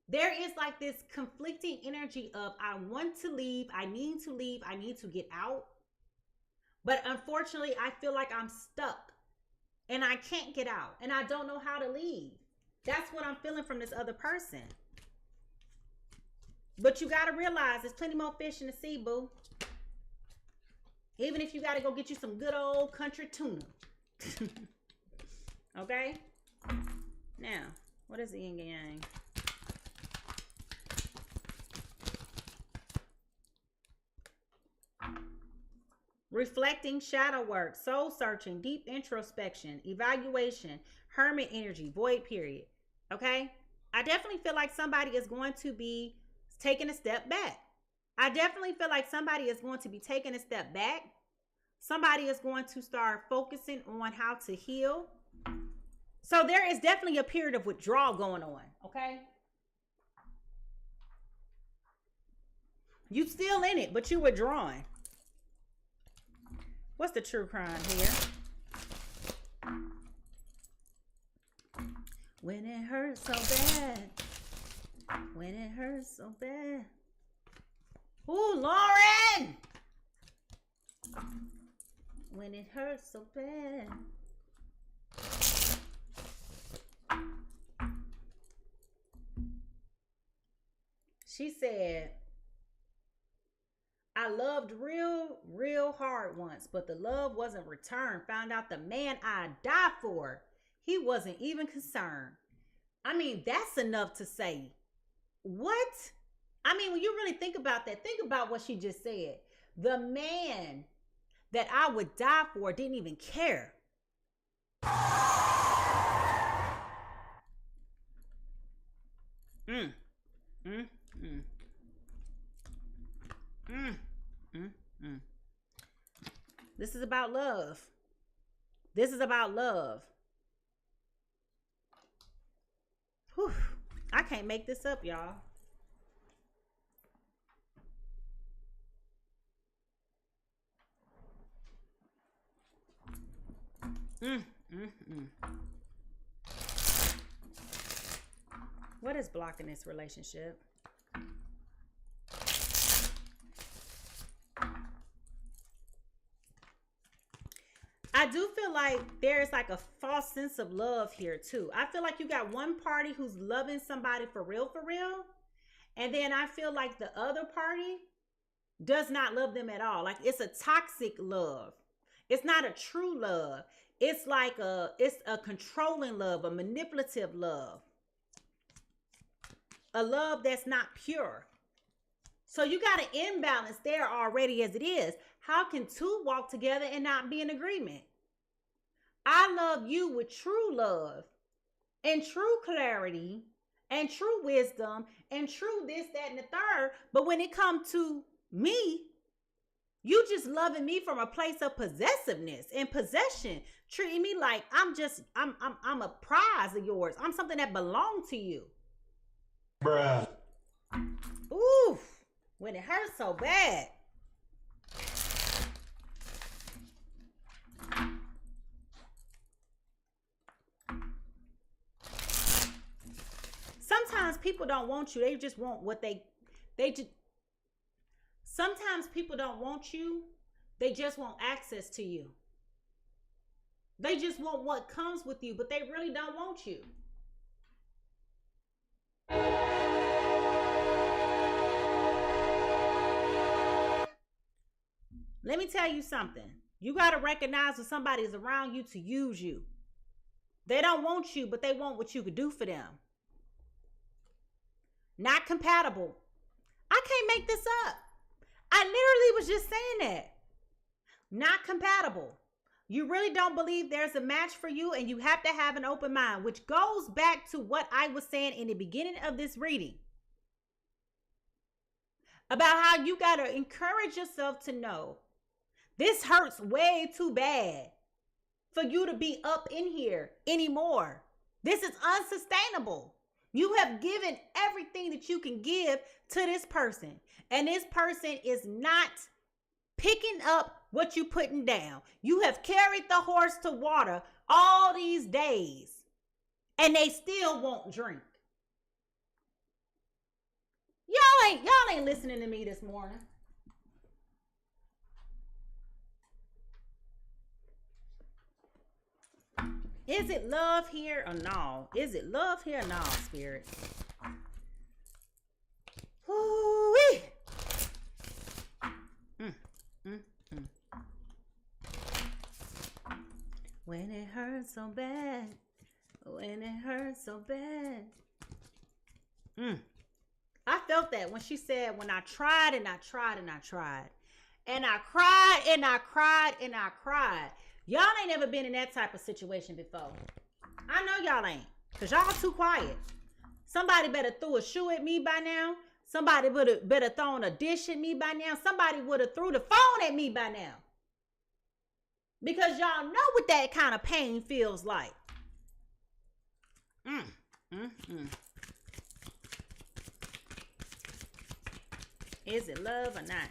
[SPEAKER 1] there is like this conflicting energy of I want to leave, I need to get out. But unfortunately, I feel like I'm stuck and I can't get out and I don't know how to leave. That's what I'm feeling from this other person. But you got to realize there's plenty more fish in the sea, boo. Even if you got to go get you some good old country tuna. Okay? Now, what is the yin and yang? Reflecting, shadow work, soul searching, deep introspection, evaluation, hermit energy, void period. Okay? I definitely feel like somebody is going to be taking a step back. I definitely feel like somebody is going to be taking a step back. Somebody is going to start focusing on how to heal. So there is definitely a period of withdrawal going on. Okay? You still in it, but you withdrawing. What's the true crime here? When it hurts so bad. When it hurts so bad. Ooh, Lauren! When it hurts so bad. She said, I loved real hard once, but the love wasn't returned. Found out the man I died for, he wasn't even concerned. I mean, that's enough to say. What? I mean, when you really think about that, think about what she just said. The man that I would die for didn't even care. This is about love. This is about love. Whew. I can't make this up, y'all. What is blocking this relationship? I do feel like there's like a false sense of love here too. I feel like you got one party who's loving somebody for real. And then I feel like the other party does not love them at all. Like it's a toxic love. It's not a true love. It's like it's a controlling love, a manipulative love. A love that's not pure. So you got an imbalance there already as it is. How can two walk together and not be in agreement? I love you with true love and true clarity and true wisdom and true this, that, and the third. But when it comes to me, you just loving me from a place of possessiveness and possession, treating me like I'm a prize of yours. I'm something that belongs to you.
[SPEAKER 3] Bruh.
[SPEAKER 1] Oof, when it hurts so bad. Sometimes people don't want you. They just want what they just. Sometimes people don't want you. They just want access to you. They just want what comes with you, but they really don't want you. Let me tell you something. You got to recognize when somebody is around you to use you. They don't want you, but they want what you could do for them. Not compatible. I can't make this up. I literally was just saying that. Not compatible. You really don't believe there's a match for you, and you have to have an open mind, which goes back to what I was saying in the beginning of this reading about how you got to encourage yourself to know this hurts way too bad for you to be up in here anymore. This is unsustainable. You have given everything that you can give to this person, and this person is not picking up what you putting down. You have carried the horse to water all these days, and they still won't drink. Y'all ain't listening to me this morning. Is it love here or no? Is it love here or no, Spirit? Ooh-wee. When it hurts so bad. When it hurts so bad. I felt that when she said, when I tried and I tried and I tried. And I cried and I cried and I cried. Y'all ain't never been in that type of situation before. I know y'all ain't. Because y'all too quiet. Somebody better throw a shoe at me by now. Somebody better thrown a dish at me by now. Somebody would have threw the phone at me by now. Because y'all know what that kind of pain feels like. Is it love or not?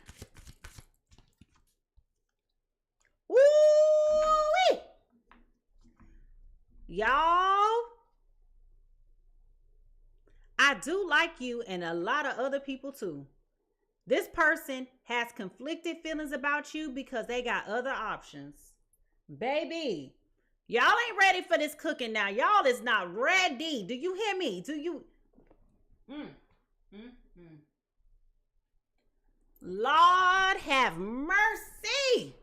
[SPEAKER 1] Woo-wee! Y'all, I do like you and a lot of other people too. This person has conflicted feelings about you because they got other options. Baby, y'all ain't ready for this cooking now. Y'all is not ready. Do you hear me? Do you? Lord have mercy.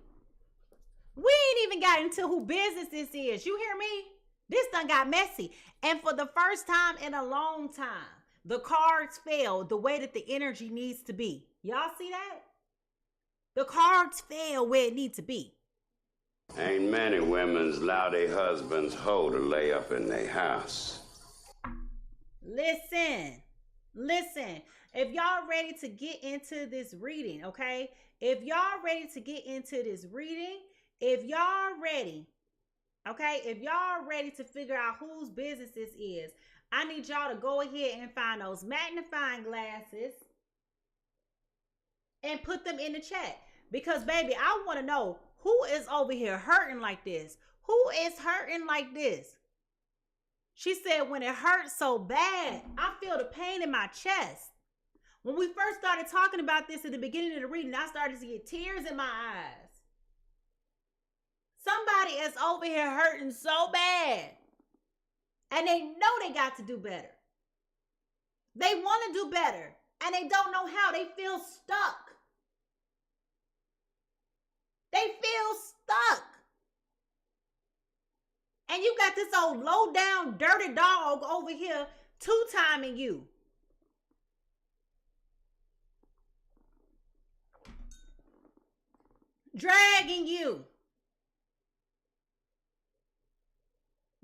[SPEAKER 1] We ain't even got into who business this is. You hear me? This done got messy. And for the first time in a long time, the cards fell the way that the energy needs to be. Y'all see that? The cards fell where it needs to be.
[SPEAKER 4] Ain't many women's allow their husbands hoe to lay up in their house.
[SPEAKER 1] Listen. If y'all ready to get into this reading, okay? If y'all ready to get into this reading, if y'all ready, okay? If y'all ready to figure out whose business this is, I need y'all to go ahead and find those magnifying glasses and put them in the chat. Because, baby, I want to know who is over here hurting like this. Who is hurting like this? She said, when it hurts so bad, I feel the pain in my chest. When we first started talking about this at the beginning of the reading, I started to get tears in my eyes. Somebody is over here hurting so bad. And they know they got to do better. They want to do better. And they don't know how. They feel stuck. They feel stuck. And you got this old low down dirty dog over here two-timing you. Dragging you.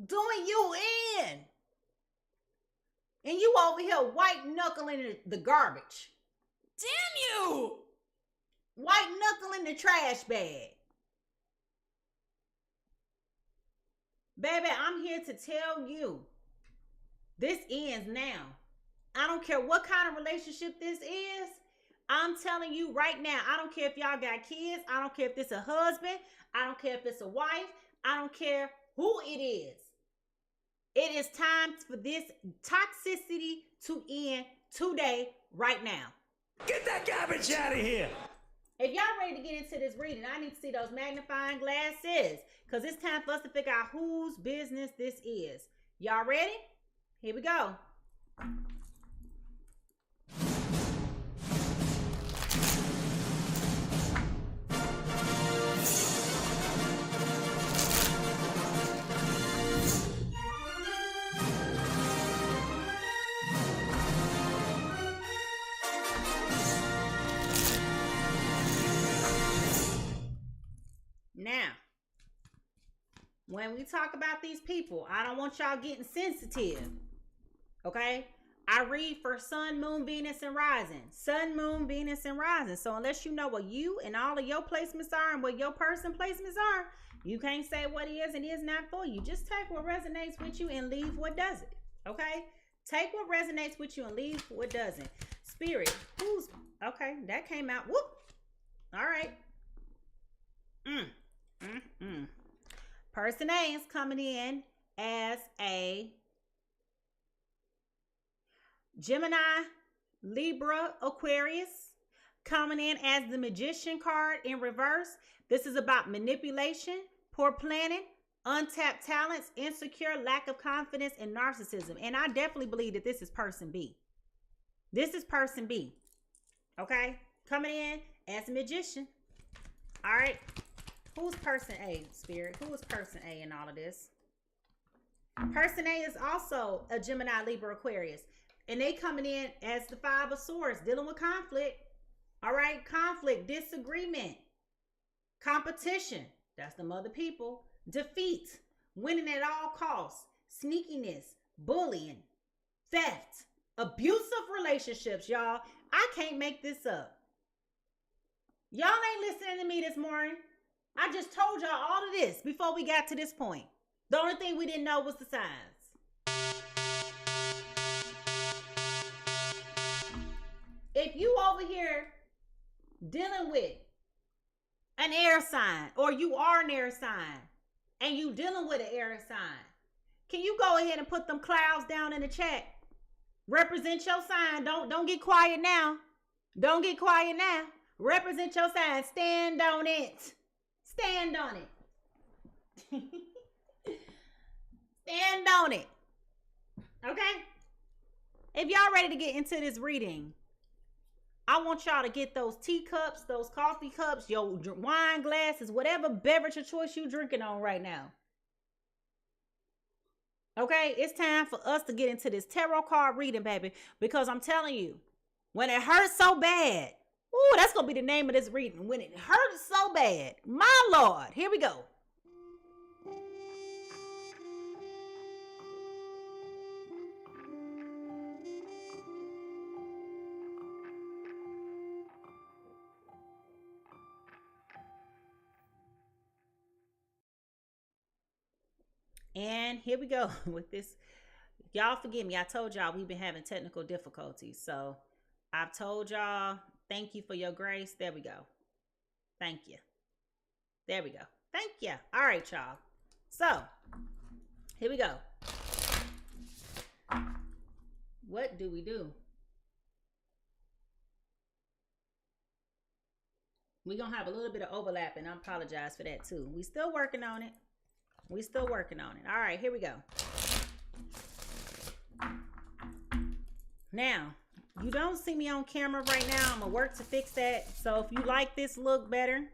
[SPEAKER 1] doing you in. And you over here white knuckling the garbage.
[SPEAKER 5] Damn you!
[SPEAKER 1] White knuckling the trash bag. Baby, I'm here to tell you, this ends now. I don't care what kind of relationship this is. I'm telling you right now, I don't care if y'all got kids. I don't care if it's a husband. I don't care if it's a wife. I don't care who it is. It is time for this toxicity to end today, right now.
[SPEAKER 5] Get that garbage out of here!
[SPEAKER 1] If y'all ready to get into this reading, I need to see those magnifying glasses, because it's time for us to figure out whose business this is. Y'all ready? Here we go. Now, when we talk about these people, I don't want y'all getting sensitive, okay? I read for Sun, Moon, Venus, and Rising. Sun, Moon, Venus, and Rising. So unless you know what you and all of your placements are and what your person placements are, you can't say what is and is not for you. Just take what resonates with you and leave what doesn't, okay? Take what resonates with you and leave what doesn't. Spirit, who's, okay, that came out, whoop. All right. Person A is coming in as a Gemini, Libra, Aquarius, coming in as the Magician card in reverse. This is about manipulation, poor planning, untapped talents, insecure, lack of confidence, and narcissism. And I definitely believe that this is person B. This is person B. Okay? Coming in as a Magician. All right. Who's person A, Spirit? Who is person A in all of this? Person A is also a Gemini, Libra, Aquarius. And they coming in as the Five of Swords, dealing with conflict. All right? Conflict, disagreement, competition. That's the mother people. Defeat, winning at all costs, sneakiness, bullying, theft, abusive relationships, y'all. I can't make this up. Y'all ain't listening to me this morning. I just told y'all all of this before we got to this point. The only thing we didn't know was the signs. If you over here dealing with an air sign, or you are an air sign, and you dealing with an air sign, can you go ahead and put them clouds down in the chat? Represent your sign. Don't get quiet now. Don't get quiet now. Represent your sign. Stand on it. Stand on it. Stand on it. Okay? If y'all ready to get into this reading, I want y'all to get those teacups, those coffee cups, your wine glasses, whatever beverage of choice you drinking on right now. Okay? It's time for us to get into this tarot card reading, baby. Because I'm telling you, when it hurts so bad, ooh, that's going to be the name of this reading. When it hurts so bad. My Lord. Here we go. And here we go with this. Y'all forgive me. I told y'all we've been having technical difficulties. So I've told y'all, thank you for your grace. There we go. Thank you. There we go. Thank you. All right, y'all. So here we go. What do we do? We're going to have a little bit of overlap, and I apologize for that too. We still working on it. We still working on it. All right, here we go. Now, you don't see me on camera right now. I'm gonna work to fix that. So if you like this look better,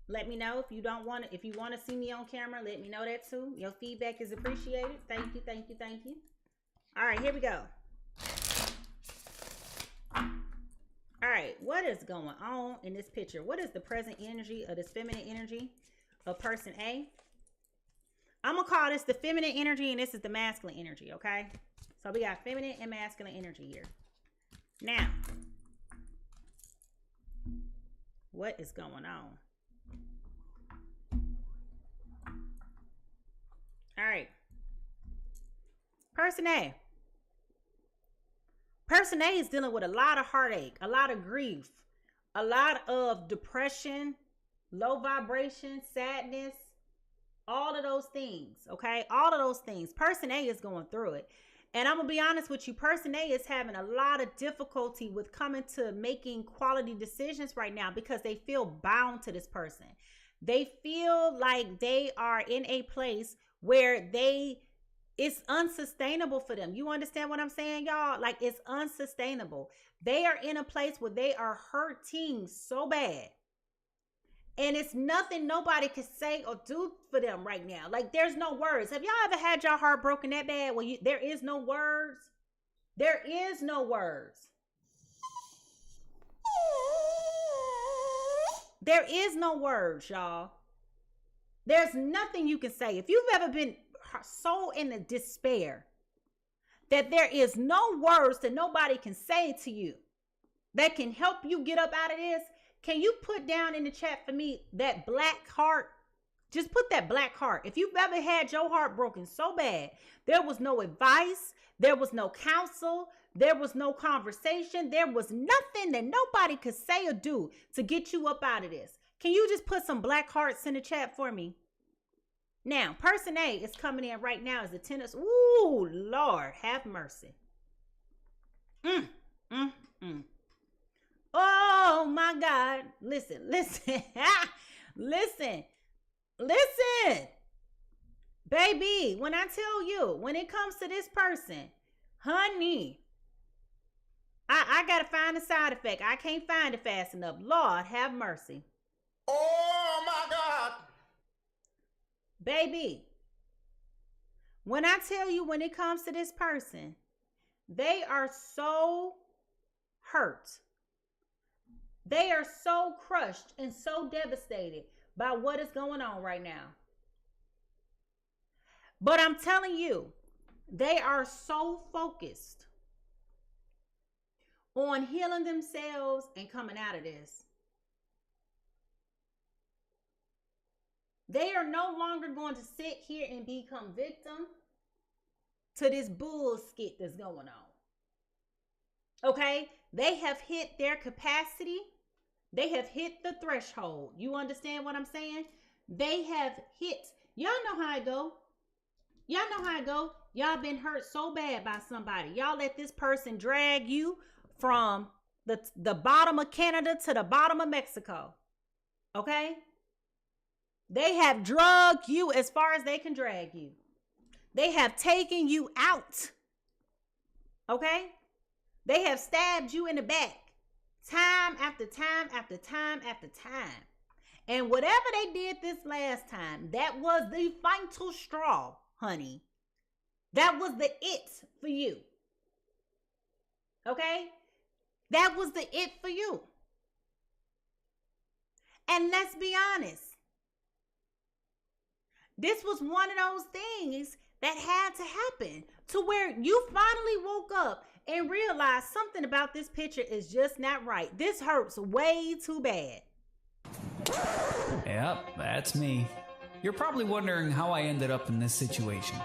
[SPEAKER 1] let me know. If you don't want to, if you want to see me on camera, let me know that too. Your feedback is appreciated. Thank you, thank you, thank you. All right, here we go. All right, what is going on in this picture? What is the present energy of this feminine energy of person A? I'm going going to call this the feminine energy, and this is the masculine energy, okay? So we got feminine and masculine energy here. Now, what is going on? All right. Person A. Person A is dealing with a lot of heartache, a lot of grief, a lot of depression, low vibration, sadness, all of those things, okay? All of those things. Person A is going through it. And I'm going to be honest with you, person A is having a lot of difficulty with coming to making quality decisions right now because they feel bound to this person. They feel like they are in a place where it's unsustainable for them. You understand what I'm saying, y'all? Like, it's unsustainable. They are in a place where they are hurting so bad. And it's nothing nobody can say or do for them right now. Like, there's no words. Have y'all ever had your heart broken that bad? Well, there is no words. There is no words. There is no words, y'all. There's nothing you can say. If you've ever been so in the despair that there is no words that nobody can say to you that can help you get up out of this, can you put down in the chat for me that black heart? Just put that black heart. If you've ever had your heart broken so bad, there was no advice, there was no counsel, there was no conversation, there was nothing that nobody could say or do to get you up out of this. Can you just put some black hearts in the chat for me? Now, person A is coming in right now as the Ten of... Ooh, Lord, have mercy. Oh, my God. Listen. Listen. Baby, when I tell you, when it comes to this person, honey, I got to find a side effect. I can't find it fast enough. Lord, have mercy.
[SPEAKER 5] Oh my God.
[SPEAKER 1] Baby, when I tell you, when it comes to this person, they are so hurt. They are so crushed and so devastated by what is going on right now. But I'm telling you, they are so focused on healing themselves and coming out of this. They are no longer going to sit here and become victim to this bullshit that's going on. Okay? They have hit their capacity. They have hit the threshold. You understand what I'm saying? They have hit. Y'all know how it go. Y'all know how it go. Y'all been hurt so bad by somebody. Y'all let this person drag you from the bottom of Canada to the bottom of Mexico. Okay? They have drugged you as far as they can drag you. They have taken you out. Okay? They have stabbed you in the back. Time after time after time after time. And whatever they did this last time, that was the final straw, honey. That was the it for you. Okay? That was the it for you. And let's be honest. This was one of those things that had to happen to where you finally woke up and realized something about this picture is just not right. This hurts way too bad.
[SPEAKER 6] Yep, that's me. You're probably wondering how I ended up in this situation.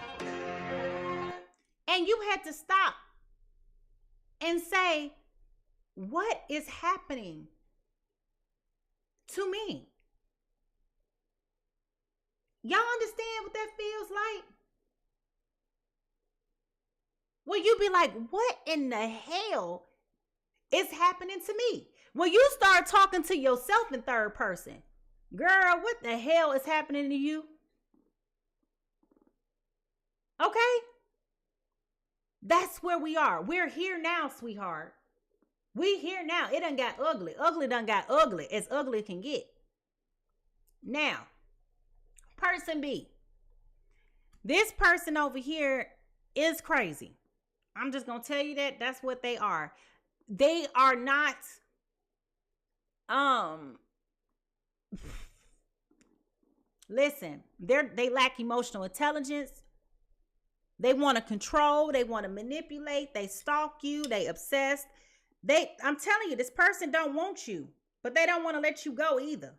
[SPEAKER 1] And you had to stop and say, what is happening to me? Y'all understand what that feels like? Well, you be like, what in the hell is happening to me? When you start talking to yourself in third person, girl, what the hell is happening to you? Okay? That's where we are. We're here now, sweetheart. We here now. It done got ugly. Ugly done got ugly, as ugly can get. Now, person B. This person over here is crazy. I'm just going to tell you that. That's what they are. They are not, Listen, they lack emotional intelligence. They want to control. They want to manipulate. They stalk you. They obsessed. I'm telling you, this person don't want you, but they don't want to let you go either.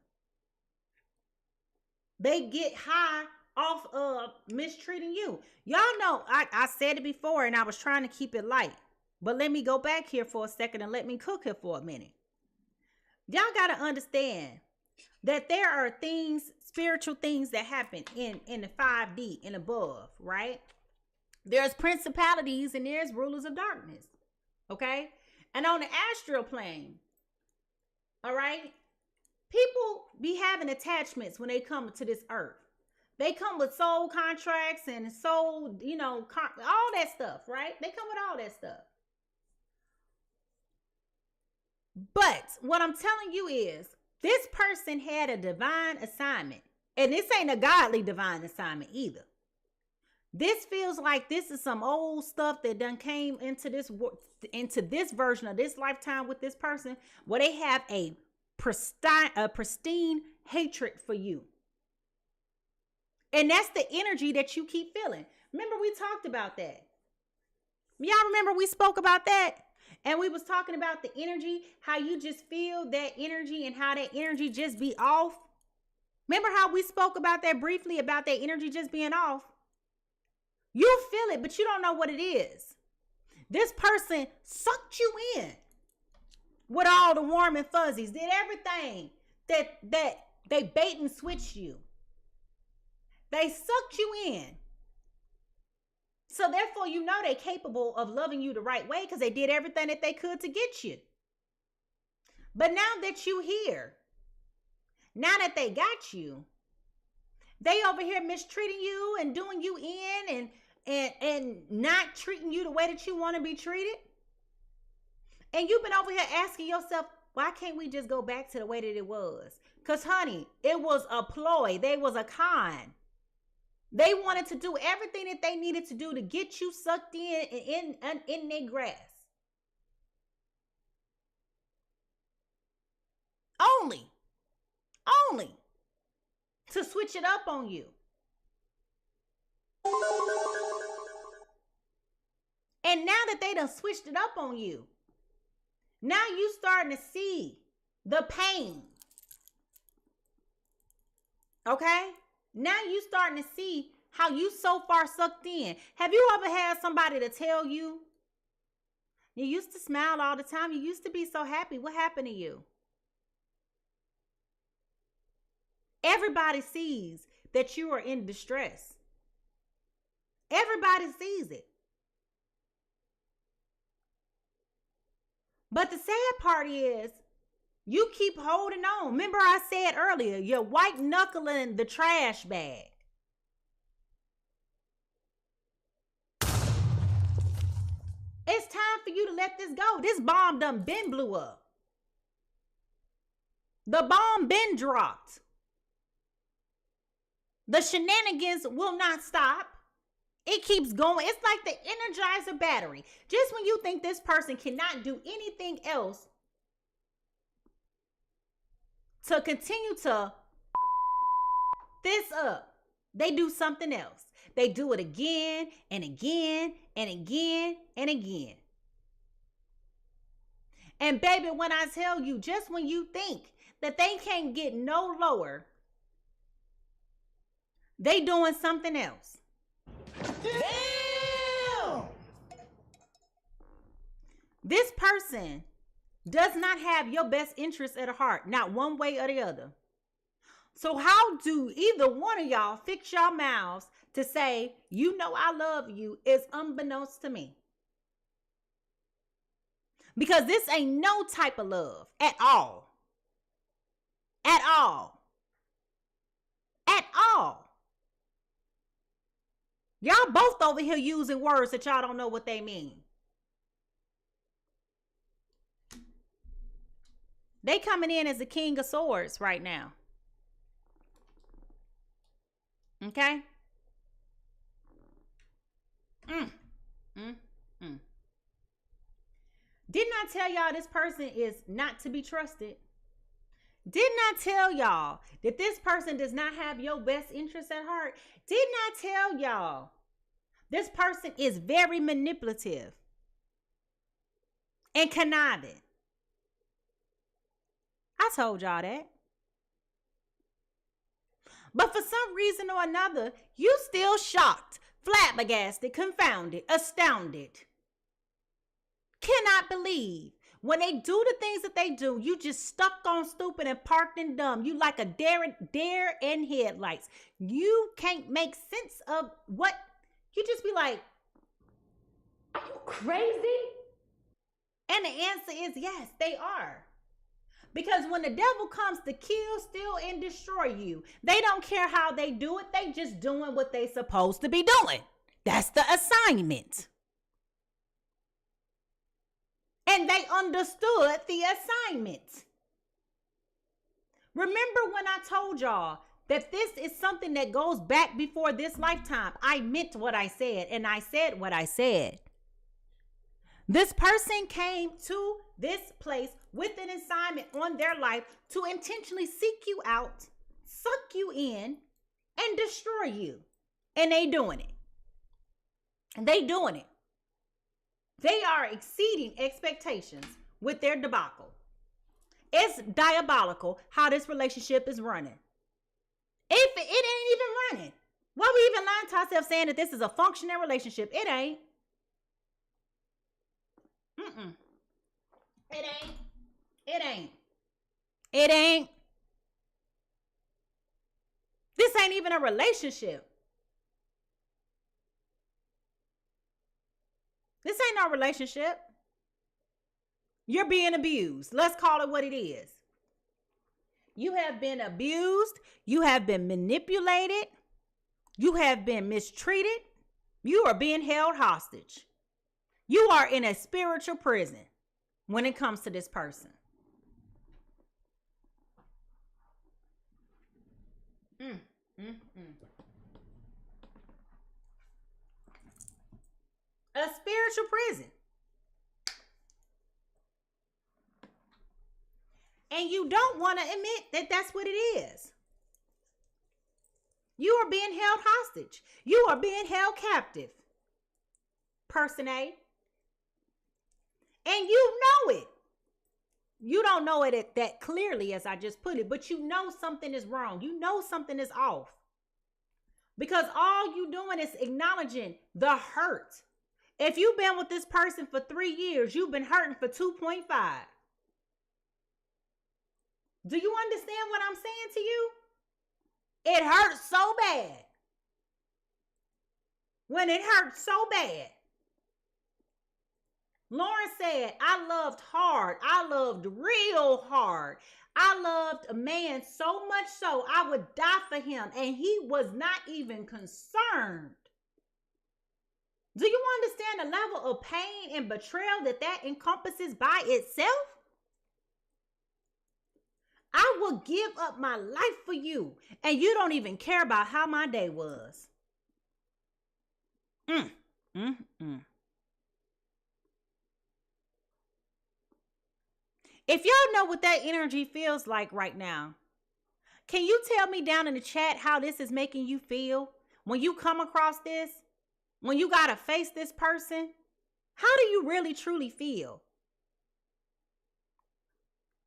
[SPEAKER 1] They get high off of mistreating you. Y'all know, I said it before and I was trying to keep it light, but let me go back here for a second and let me cook here for a minute. Y'all got to understand that there are things, spiritual things that happen in the 5D and above, right? There's principalities and there's rulers of darkness, okay? And on the astral plane, all right, people be having attachments when they come to this earth. They come with soul contracts and soul, all that stuff, right? They come with all that stuff. But what I'm telling you is, this person had a divine assignment. And this ain't a godly divine assignment either. This feels like this is some old stuff that done came into this version of this lifetime with this person, where they have a pristine hatred for you. And that's the energy that you keep feeling. Remember, we talked about that. Y'all remember we spoke about that? And we was talking about the energy, how you just feel that energy and how that energy just be off. Remember how we spoke about that briefly, about that energy just being off? You feel it, but you don't know what it is. This person sucked you in with all the warm and fuzzies, did everything that they bait and switched you. They sucked you in. So therefore, you know they're capable of loving you the right way because they did everything that they could to get you. But now that you here, now that they got you, they over here mistreating you and doing you in and not treating you the way that you want to be treated. And you've been over here asking yourself, why can't we just go back to the way that it was? Because, honey, it was a ploy. They was a con. They wanted to do everything that they needed to do to get you sucked in their grass. Only to switch it up on you. And now that they done switched it up on you, now you starting to see the pain. Okay? Now you starting to see how you so far sucked in. Have you ever had somebody to tell you, you used to smile all the time, you used to be so happy, what happened to you? Everybody sees that you are in distress. Everybody sees it. But the sad part is, you keep holding on. Remember I said earlier, you're white knuckling the trash bag. It's time for you to let this go. This bomb done been blew up. The bomb been dropped. The shenanigans will not stop. It keeps going. It's like the Energizer battery. Just when you think this person cannot do anything else to continue to this up, they do something else. They do it again and again and again and again. And baby, when I tell you, just when you think that they can't get no lower, they doing something else. Damn! This person does not have your best interest at heart, not one way or the other. So how do either one of y'all fix your mouths to say, you know I love you, is unbeknownst to me? Because this ain't no type of love at all. At all. At all. Y'all both over here using words that y'all don't know what they mean. They coming in as the King of Swords right now. Okay? Didn't I tell y'all this person is not to be trusted? Didn't I tell y'all that this person does not have your best interest at heart? Didn't I tell y'all this person is very manipulative and conniving? I told y'all that. But for some reason or another, you still shocked, flabbergasted, confounded, astounded. Cannot believe. When they do the things that they do, you just stuck on stupid and parked and dumb. You like a dare in headlights. You can't make sense of what. You just be like, are you crazy? And the answer is yes, they are. Because when the devil comes to kill, steal, and destroy you, they don't care how they do it. They just doing what they supposed to be doing. That's the assignment. And they understood the assignment. Remember when I told y'all that this is something that goes back before this lifetime? I meant what I said, and I said what I said. This person came to this place with an assignment on their life to intentionally seek you out, suck you in, and destroy you. And they doing it. They doing it. They are exceeding expectations with their debacle. It's diabolical how this relationship is running. If it ain't even running. Why we even lying to ourselves saying that this is a functioning relationship? It ain't. It ain't. It ain't. It ain't. This ain't even a relationship. This ain't no relationship. You're being abused. Let's call it what it is. You have been abused. You have been manipulated. You have been mistreated. You are being held hostage. You are in a spiritual prison when it comes to this person. A spiritual prison. And you don't want to admit that that's what it is. You are being held hostage. You are being held captive. Person A. And you know it. You don't know it that clearly as I just put it, but you know something is wrong. You know something is off. Because all you doing is acknowledging the hurt. If you've been with this person for 3 years, you've been hurting for 2.5. Do you understand what I'm saying to you? It hurts so bad. When it hurts so bad. Lauren said, I loved hard. I loved real hard. I loved a man so much so I would die for him. And he was not even concerned. Do you understand the level of pain and betrayal that encompasses by itself? I will give up my life for you. And you don't even care about how my day was. If y'all know what that energy feels like right now, can you tell me down in the chat how this is making you feel when you come across this? When you got to face this person? How do you really truly feel?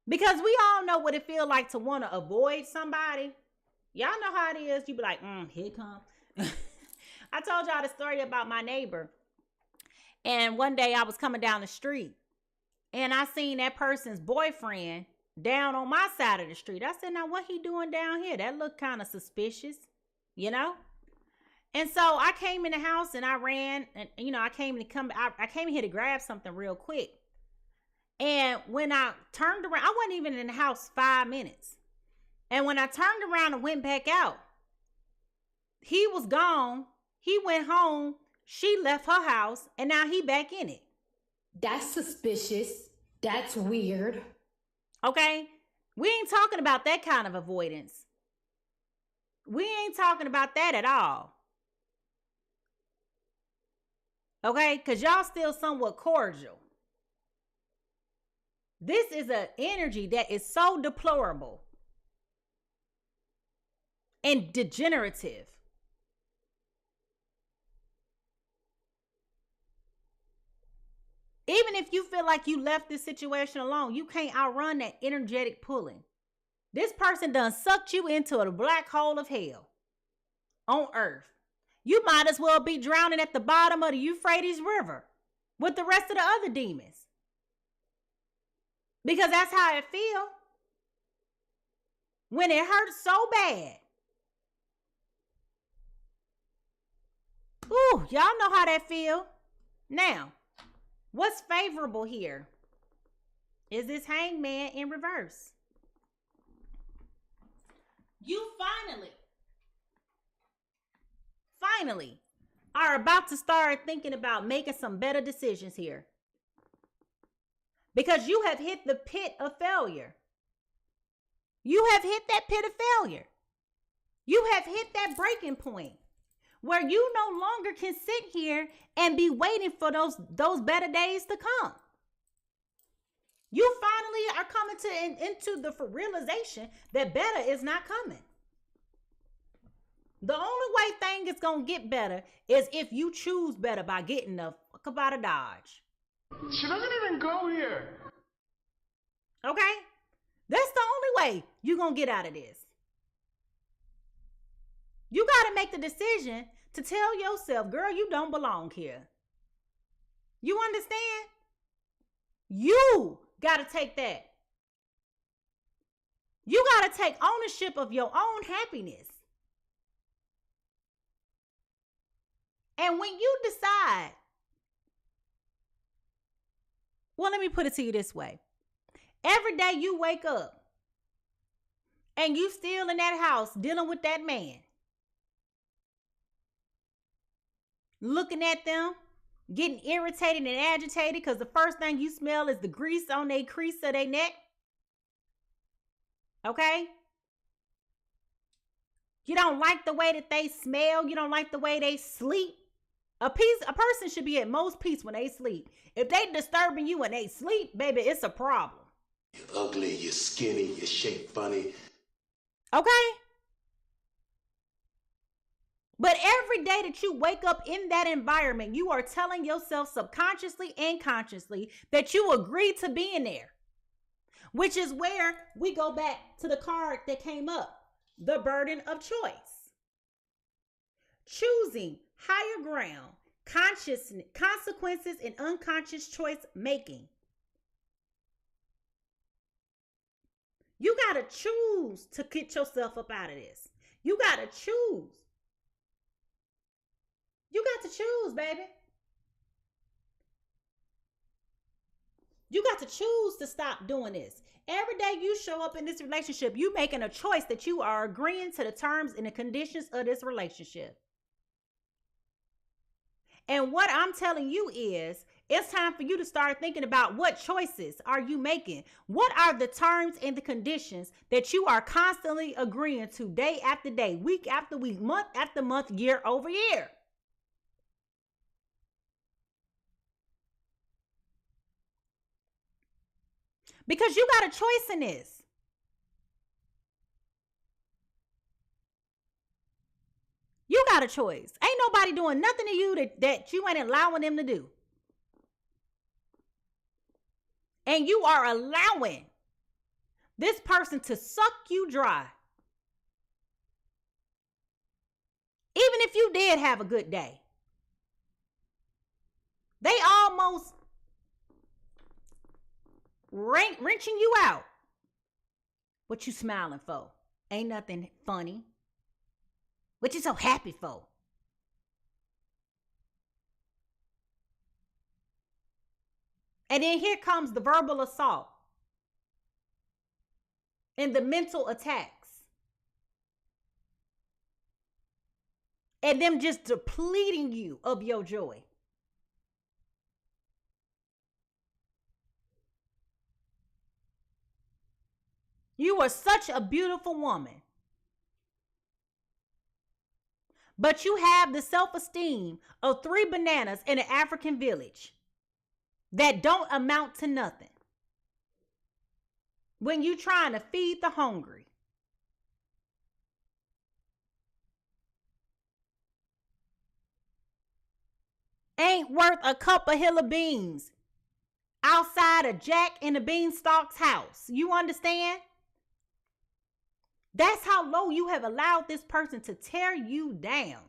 [SPEAKER 1] Because we all know what it feels like to want to avoid somebody. Y'all know how it is. You be like, here it come. I told y'all the story about my neighbor. And one day I was coming down the street. And I seen that person's boyfriend down on my side of the street. I said, now what he doing down here? That looked kind of suspicious, you know? And so I came in the house and I ran and, I came here to grab something real quick. And when I turned around, I wasn't even in the house 5 minutes. And when I turned around and went back out, he was gone. He went home. She left her house and now he back in it.
[SPEAKER 7] That's suspicious. That's weird.
[SPEAKER 1] Okay? We ain't talking about that kind of avoidance. We ain't talking about that at all. Okay? Because y'all still somewhat cordial. This is an energy that is so deplorable and degenerative. Even if you feel like you left this situation alone, you can't outrun that energetic pulling. This person done sucked you into a black hole of hell on earth. You might as well be drowning at the bottom of the Euphrates River with the rest of the other demons. Because that's how it feels. When it hurts so bad. Ooh, y'all know how that feel. Now, what's favorable here is this Hangman in reverse. You finally are about to start thinking about making some better decisions here. Because you have hit the pit of failure. You have hit that pit of failure. You have hit that breaking point where you no longer can sit here and be waiting for those better days to come. You finally are coming into the realization that better is not coming. The only way thing is going to get better is if you choose better by getting the fuck up out of Dodge.
[SPEAKER 5] She doesn't even go here.
[SPEAKER 1] Okay? That's the only way you're going to get out of this. You got to make the decision to tell yourself, girl, you don't belong here. You understand? You got to take that. You got to take ownership of your own happiness. And when you decide, well, let me put it to you this way. Every day you wake up and you still in that house dealing with that man, looking at them, getting irritated and agitated because the first thing you smell is the grease on their crease of their neck. Okay? You don't like the way that they smell. You don't like the way they sleep. A person should be at most peace when they sleep. If they disturbing you when they sleep, baby, it's a problem.
[SPEAKER 8] You're ugly, you're skinny, you're shaped funny.
[SPEAKER 1] Okay? But every day that you wake up in that environment, you are telling yourself subconsciously and consciously that you agreed to be in there. Which is where we go back to the card that came up. The burden of choice. Choosing higher ground, consequences, and unconscious choice making. You got to choose to get yourself up out of this. You got to choose. You got to choose, baby. You got to choose to stop doing this. Every day you show up in this relationship, you making a choice that you are agreeing to the terms and the conditions of this relationship. And what I'm telling you is, it's time for you to start thinking about what choices are you making? What are the terms and the conditions that you are constantly agreeing to day after day, week after week, month after month, year over year? Because you got a choice in this. You got a choice. Ain't nobody doing nothing to you that you ain't allowing them to do. And you are allowing this person to suck you dry. Even if you did have a good day. They almost wrenching you out. What you smiling for? Ain't nothing funny. What you so happy for? And then here comes the verbal assault and the mental attacks. And them just depleting you of your joy. You are such a beautiful woman. But you have the self-esteem of 3 bananas in an African village that don't amount to nothing. when you trying to feed the hungry. Ain't worth a cup of hill of beans outside of Jack and the Beanstalk's house. You understand? That's how low you have allowed this person to tear you down.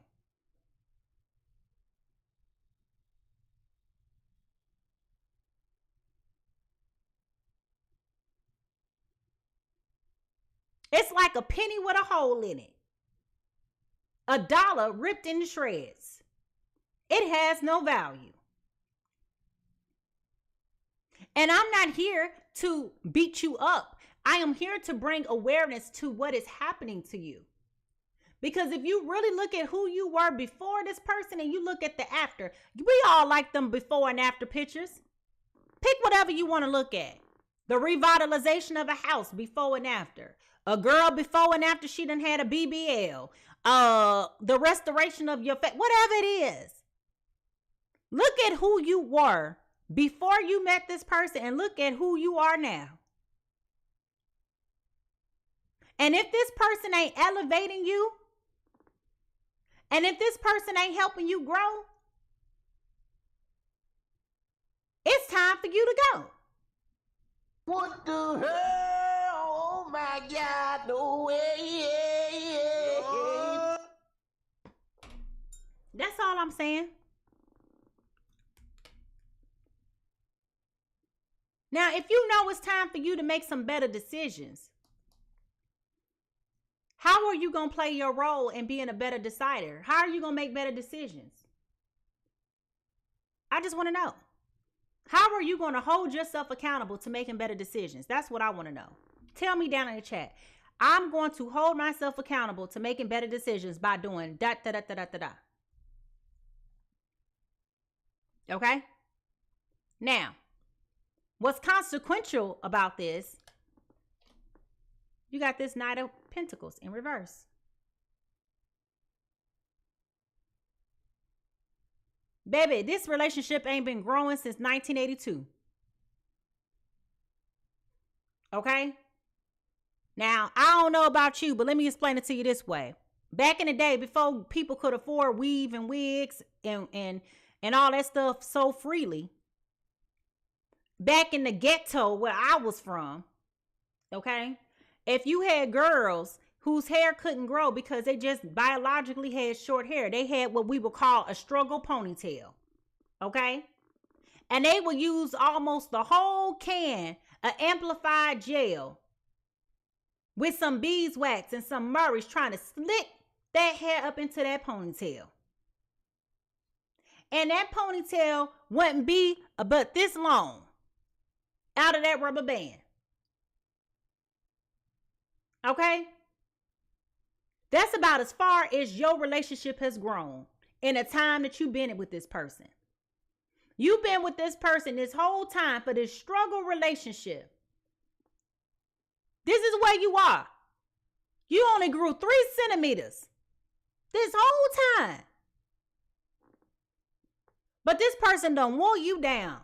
[SPEAKER 1] It's like a penny with a hole in it. A dollar ripped into shreds. It has no value. And I'm not here to beat you up. I am here to bring awareness to what is happening to you. Because if you really look at who you were before this person and you look at the after, we all like them before and after pictures. Pick whatever you want to look at. The revitalization of a house before and after. A girl before and after she done had a BBL. The restoration of your face. Whatever it is. Look at who you were before you met this person and look at who you are now. And if this person ain't elevating you, and if this person ain't helping you grow, it's time for you to go.
[SPEAKER 8] What the hell? Oh my God, no way.
[SPEAKER 1] That's all I'm saying. Now, if you know it's time for you to make some better decisions, how are you going to play your role in being a better decider? How are you going to make better decisions? I just want to know. How are you going to hold yourself accountable to making better decisions? That's what I want to know. Tell me down in the chat. I'm going to hold myself accountable to making better decisions by doing da da da da da da. Okay? Now, what's consequential about this, you got this Knight of Pentacles in reverse. Baby, this relationship ain't been growing since 1982. Okay? Now, I don't know about you, but let me explain it to you this way. Back in the day, before people could afford weave and wigs and all that stuff so freely, back in the ghetto where I was from, okay, if you had girls whose hair couldn't grow because they just biologically had short hair, they had what we would call a struggle ponytail, okay? And they would use almost the whole can of amplified gel with some beeswax and some Murray's trying to slick that hair up into that ponytail. And that ponytail wouldn't be but this long out of that rubber band. Okay? That's about as far as your relationship has grown in the time that you've been with this person. You've been with this person this whole time for this struggle relationship. This is where you are. You only grew 3 centimeters this whole time. But this person done wore you down.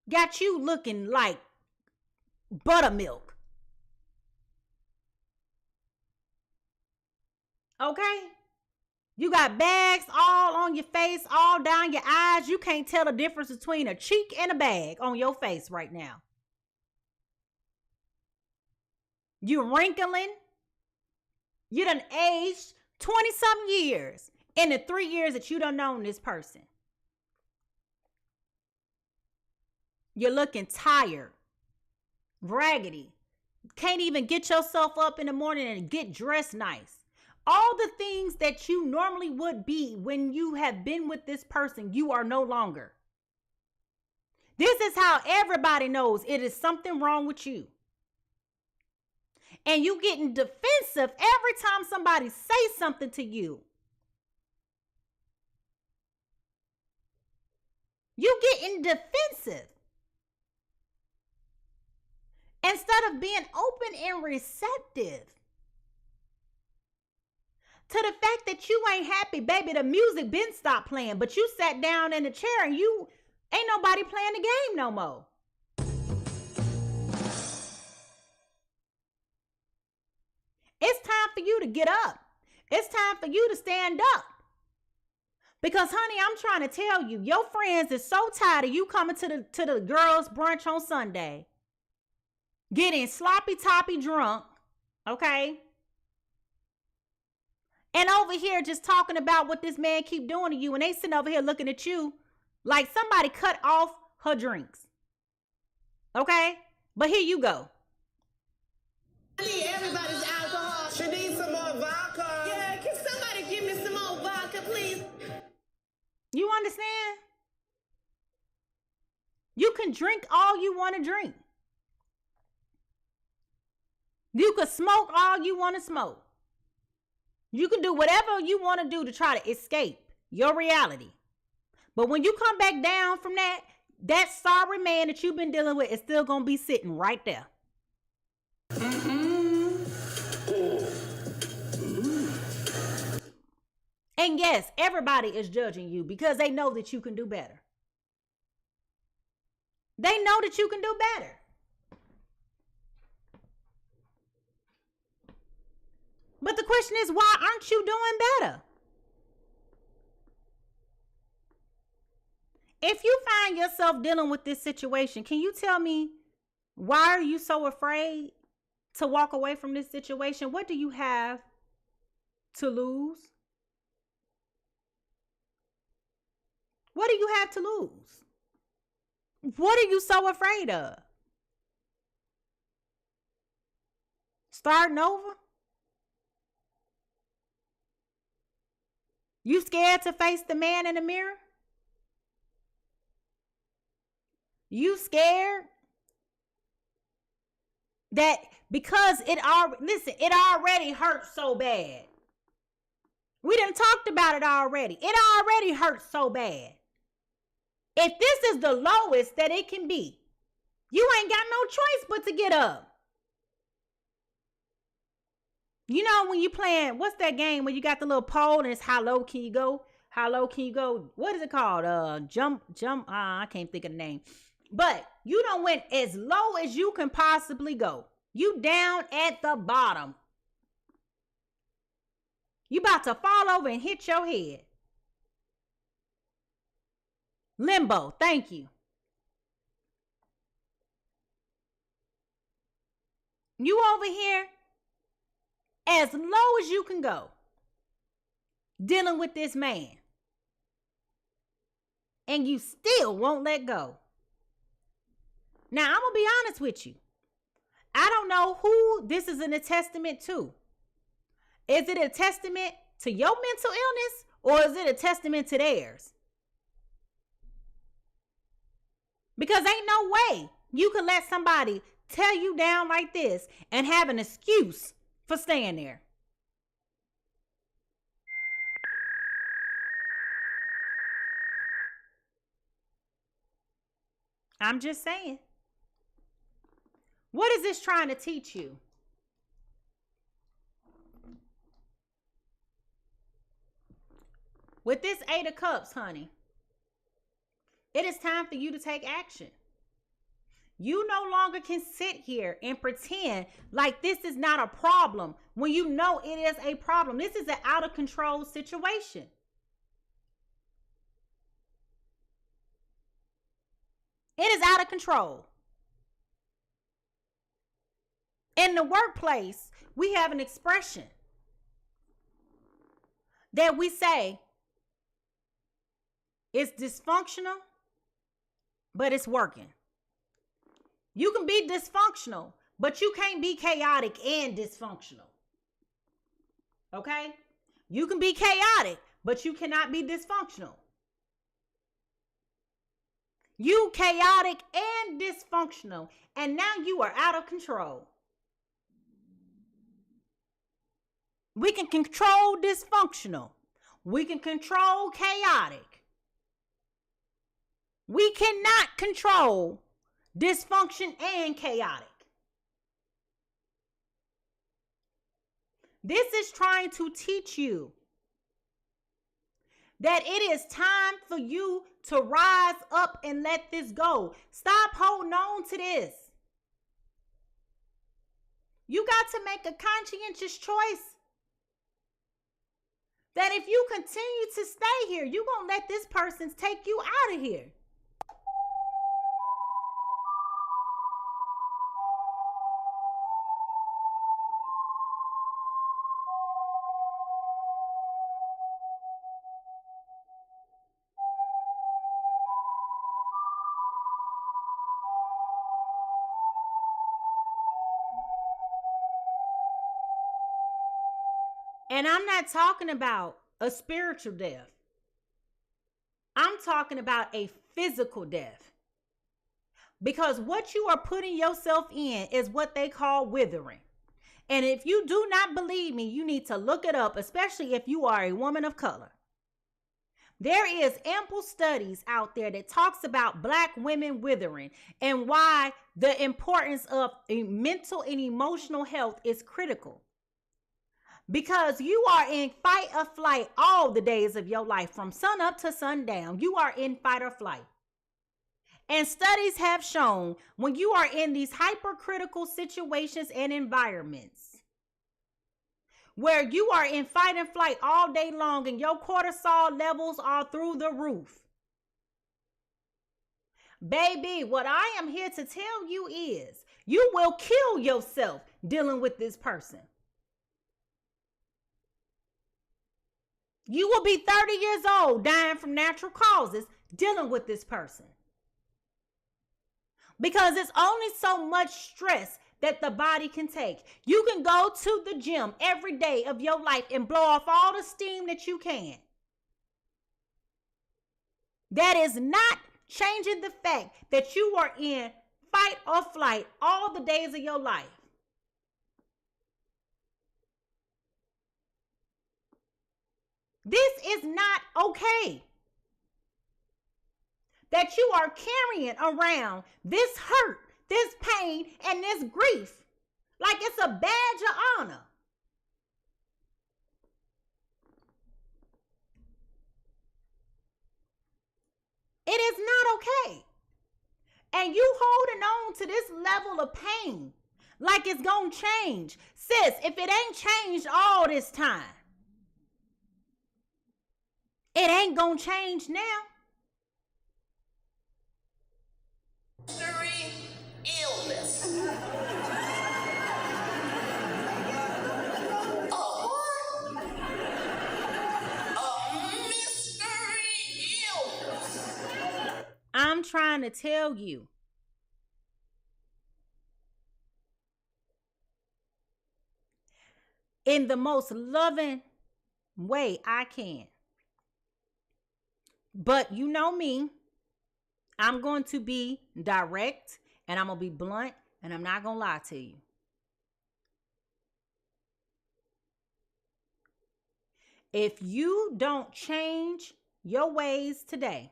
[SPEAKER 1] Got you looking like buttermilk. Okay? You got bags all on your face, all down your eyes. You can't tell the difference between a cheek and a bag on your face right now. You're wrinkling. You done aged 20-something years in the 3 years that you done known this person. You're looking tired, raggedy. Can't even get yourself up in the morning and get dressed nice. All the things that you normally would be when you have been with this person, you are no longer. This is how everybody knows it is something wrong with you. And you getting defensive every time somebody says something to you. You getting defensive. Instead of being open and receptive to the fact that you ain't happy, baby, the music been stopped playing, but you sat down in the chair and you ain't nobody playing the game no more. It's time for you to get up. It's time for you to stand up. Because, honey, I'm trying to tell you, your friends is so tired of you coming to the girls' brunch on Sunday, getting sloppy-toppy drunk, okay? And over here just talking about what this man keep doing to you, and they sitting over here looking at you like somebody cut off her drinks. Okay? But here you go.
[SPEAKER 9] I need everybody's alcohol. She needs some more vodka. Yeah, can somebody give me some more vodka, please?
[SPEAKER 1] You understand? You can drink all you want to drink. You can smoke all you want to smoke. You can do whatever you want to do to try to escape your reality. But when you come back down from that sorry man that you've been dealing with is still going to be sitting right there. And yes, everybody is judging you because they know that you can do better. They know that you can do better. But the question is, why aren't you doing better? If you find yourself dealing with this situation, can you tell me why are you so afraid to walk away from this situation? What do you have to lose? What do you have to lose? What are you so afraid of? Starting over? You scared to face the man in the mirror? You scared that because it already hurts so bad. We done talked about it already. It already hurts so bad. If this is the lowest that it can be, you ain't got no choice but to get up. You know when you playing, what's that game where you got the little pole and it's how low can you go? How low can you go? What is it called? Jump. I can't think of the name. But you done went as low as you can possibly go. You down at the bottom. You about to fall over and hit your head. Limbo, thank you. You over here as low as you can go, dealing with this man. And you still won't let go. Now, I'm going to be honest with you. I don't know who this is a testament to. Is it a testament to your mental illness or is it a testament to theirs? Because ain't no way you can let somebody tear you down like this and have an excuse for staying there. I'm just saying. What is this trying to teach you? With this 8 of Cups, honey, it is time for you to take action. You no longer can sit here and pretend like this is not a problem when you know it is a problem. This is an out of control situation. It is out of control. In the workplace, we have an expression that we say it's dysfunctional, but it's working. You can be dysfunctional, but you can't be chaotic and dysfunctional. Okay? You can be chaotic, but you cannot be dysfunctional. You chaotic and dysfunctional, and now you are out of control. We can control dysfunctional. We can control chaotic. We cannot control dysfunction and chaotic. This is trying to teach you that it is time for you to rise up and let this go. Stop holding on to this. You got to make a conscientious choice that if you continue to stay here, you're going to let this person take you out of here. And I'm not talking about a spiritual death. I'm talking about a physical death. Because what you are putting yourself in is what they call withering. And if you do not believe me, you need to look it up, especially if you are a woman of color. There is ample studies out there that talks about Black women withering and why the importance of mental and emotional health is critical. Because you are in fight or flight all the days of your life, from sun up to sundown. You are in fight or flight. And studies have shown when you are in these hypercritical situations and environments where you are in fight and flight all day long and your cortisol levels are through the roof. Baby, what I am here to tell you is you will kill yourself dealing with this person. You will be 30 years old, dying from natural causes, dealing with this person. Because it's only so much stress that the body can take. You can go to the gym every day of your life and blow off all the steam that you can. That is not changing the fact that you are in fight or flight all the days of your life. This is not okay. That you are carrying around this hurt, this pain, and this grief like it's a badge of honor. It is not okay. And you holding on to this level of pain like it's gonna change. Sis, if it ain't changed all this time, it ain't gonna change now.
[SPEAKER 8] Mystery illness. A mystery illness.
[SPEAKER 1] I'm trying to tell you. In the most loving way I can. But you know me, I'm going to be direct and I'm going to be blunt and I'm not going to lie to you. If you don't change your ways today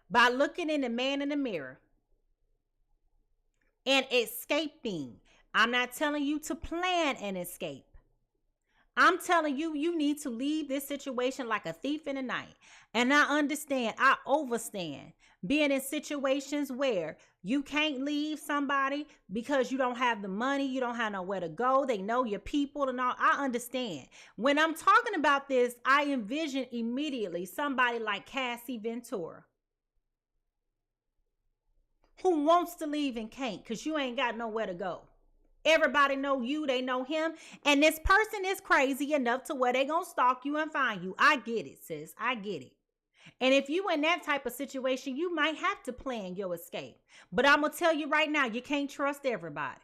[SPEAKER 1] by looking in the man in the mirror and escaping, I'm not telling you to plan an escape. I'm telling you, you need to leave this situation like a thief in the night. And I understand, I overstand being in situations where you can't leave somebody because you don't have the money, you don't have nowhere to go, they know your people and all. I understand. When I'm talking about this, I envision immediately somebody like Cassie Ventura, who wants to leave and can't because you ain't got nowhere to go. Everybody know you, they know him, and this person is crazy enough to where they gonna stalk you and find you. I get it, sis. I get it. And if you in that type of situation, you might have to plan your escape. But I'm gonna tell you right now, you can't trust everybody.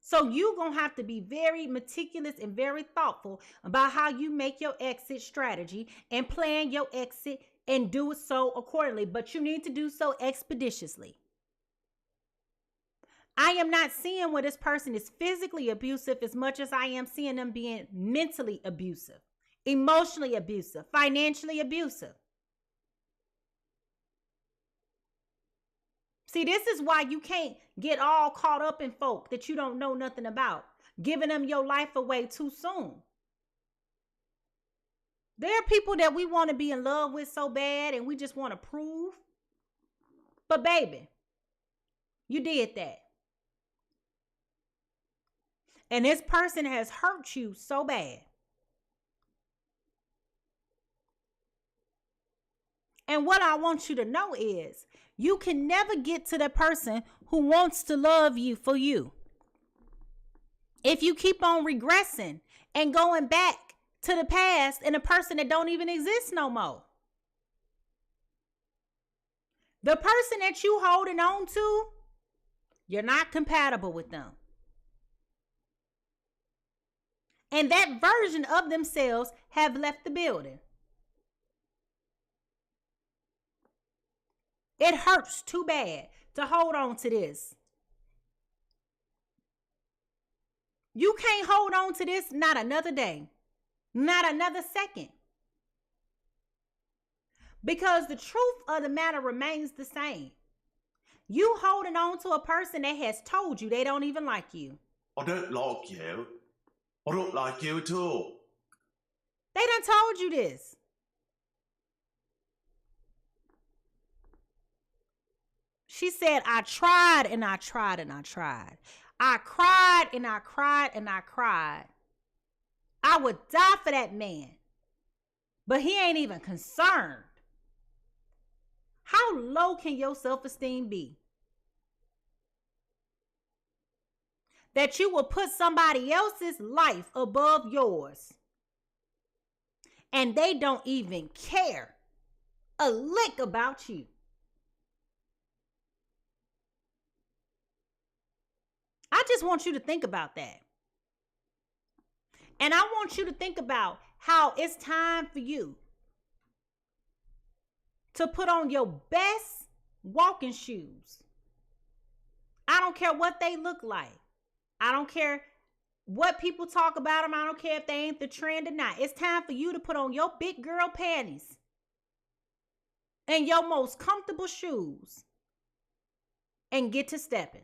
[SPEAKER 1] So you gonna have to be very meticulous and very thoughtful about how you make your exit strategy and plan your exit and do so accordingly. But you need to do so expeditiously. I am not seeing where this person is physically abusive as much as I am seeing them being mentally abusive, emotionally abusive, financially abusive. See, this is why you can't get all caught up in folk that you don't know nothing about, giving them your life away too soon. There are people that we want to be in love with so bad and we just want to prove. But baby, you did that. And this person has hurt you so bad. And what I want you to know is you can never get to the person who wants to love you for you. If you keep on regressing and going back to the past and a person that don't even exist no more. The person that you holding on to, you're not compatible with them. And that version of themselves have left the building. It hurts too bad to hold on to this. You can't hold on to this not another day, not another second. Because the truth of the matter remains the same. You holding on to a person that has told you they don't even like you.
[SPEAKER 10] I don't like you. I don't like you at all.
[SPEAKER 1] They done told you this. She said, I tried and I tried and I tried. I cried and I cried and I cried. I would die for that man. But he ain't even concerned. How low can your self-esteem be? That you will put somebody else's life above yours. And they don't even care a lick about you. I just want you to think about that. And I want you to think about how it's time for you to put on your best walking shoes. I don't care what they look like. I don't care what people talk about them. I don't care if they ain't the trend or not. It's time for you to put on your big girl panties and your most comfortable shoes and get to stepping.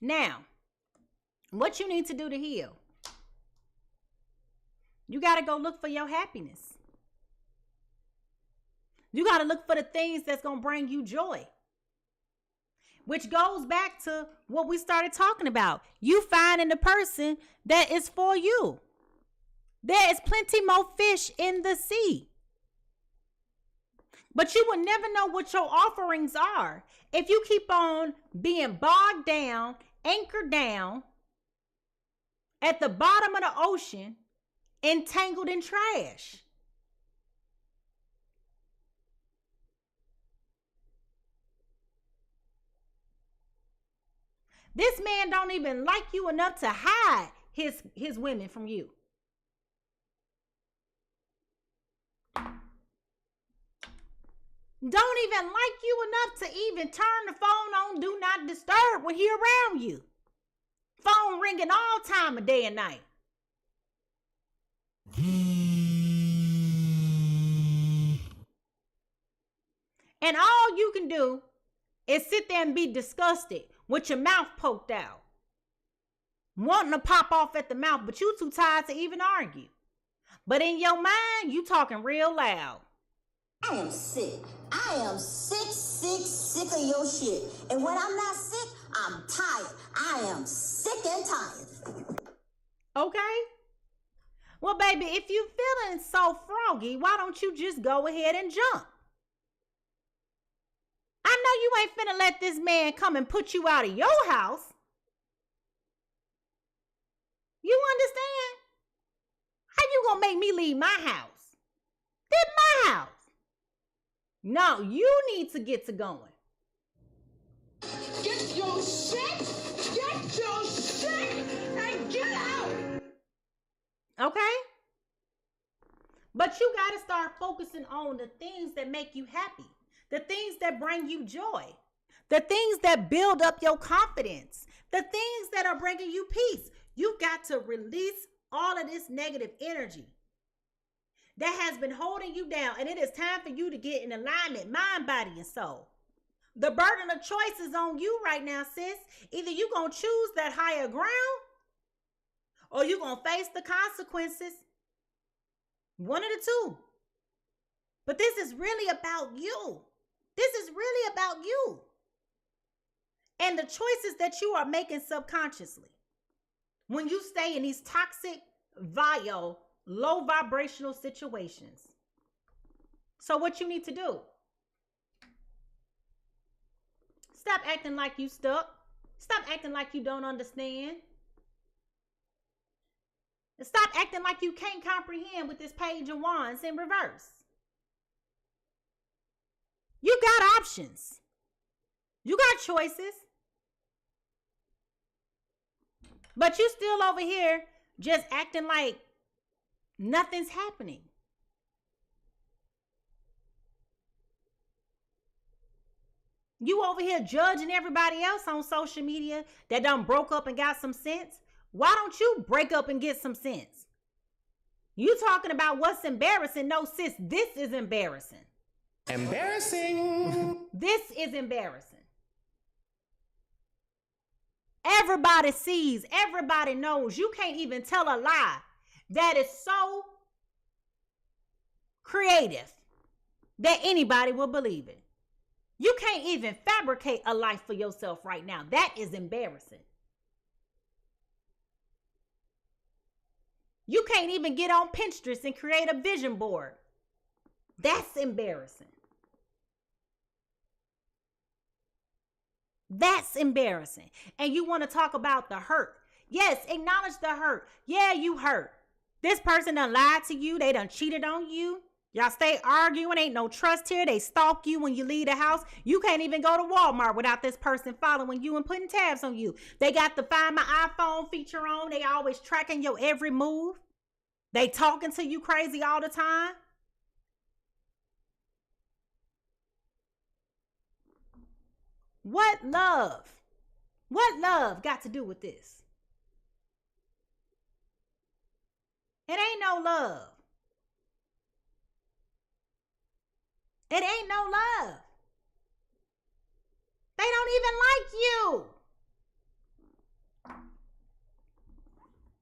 [SPEAKER 1] Now, what you need to do to heal? You got to go look for your happiness. You got to look for the things that's going to bring you joy. Which goes back to what we started talking about. You finding the person that is for you. There is plenty more fish in the sea. But you will never know what your offerings are if you keep on being bogged down, anchored down at the bottom of the ocean, entangled in trash. This man don't even like you enough to hide his women from you. Don't even like you enough to even turn the phone on do not disturb when he around you. Phone ringing all time of day and night. And all you can do is sit there and be disgusted with your mouth poked out. Wanting to pop off at the mouth, but you too tired to even argue. But in your mind, you talking real loud.
[SPEAKER 11] I am sick. I am sick of your shit. And when I'm not sick, I'm tired. I am sick and tired.
[SPEAKER 1] Okay? Well, baby, if you feeling so froggy, why don't you just go ahead and jump? I know you ain't finna let this man come and put you out of your house. You understand? How you gonna make me leave my house? This my house. No, you need to get to going.
[SPEAKER 9] Get your shit, and get out.
[SPEAKER 1] Okay? But you gotta start focusing on the things that make you happy. The things that bring you joy. The things that build up your confidence. The things that are bringing you peace. You got to release all of this negative energy that has been holding you down. And it is time for you to get in alignment, mind, body, and soul. The burden of choice is on you right now, sis. Either you're going to choose that higher ground or you're going to face the consequences. One of the two. But this is really about you. This is really about you. and the choices that you are making subconsciously when you stay in these toxic, vile, low vibrational situations. So what you need to do, stop acting like you stuck. Stop acting like you don't understand. And stop acting like you can't comprehend with this Page of Wands in reverse. You got options. You got choices. But you still over here just acting like nothing's happening. You over here judging everybody else on social media that done broke up and got some sense. Why don't you break up and get some sense? You talking about what's embarrassing. No, sis, this is embarrassing.
[SPEAKER 5] Embarrassing.
[SPEAKER 1] This is embarrassing. Everybody sees, everybody knows. You can't even tell a lie that is so creative that anybody will believe it. You can't even fabricate a life for yourself right now. That is embarrassing. You can't even get on Pinterest and create a vision board. That's embarrassing. That's embarrassing. And you want to talk about the hurt. Yes, acknowledge the hurt. Yeah, you hurt. This person done lied to you. They done cheated on you. Y'all stay arguing. Ain't no trust here. They stalk you when you leave the house. You can't even go to Walmart without this person following you and putting tabs on you. They got the Find My iPhone feature on. They always tracking your every move. They talking to you crazy all the time. What love? What love got to do with this? It ain't no love. It ain't no love. They don't even like you.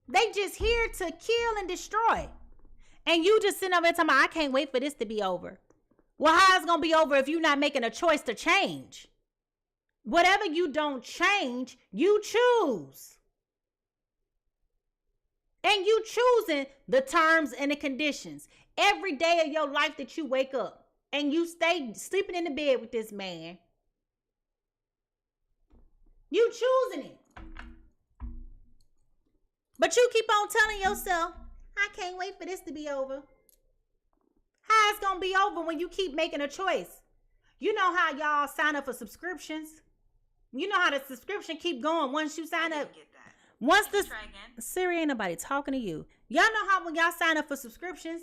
[SPEAKER 1] They just here to kill and destroy. And you just sitting over there talking about, I can't wait for this to be over. Well, how is it going to be over if you're not making a choice to change? Whatever you don't change, you choose. And you choosing the terms and the conditions. Every day of your life that you wake up and you stay sleeping in the bed with this man, you choosing it. But you keep on telling yourself, I can't wait for this to be over. How it's going to be over when you keep making a choice? You know how y'all sign up for subscriptions? You know how the subscription keep going once you sign up. Once the Siri, ain't nobody talking to you. Y'all know how when y'all sign up for subscriptions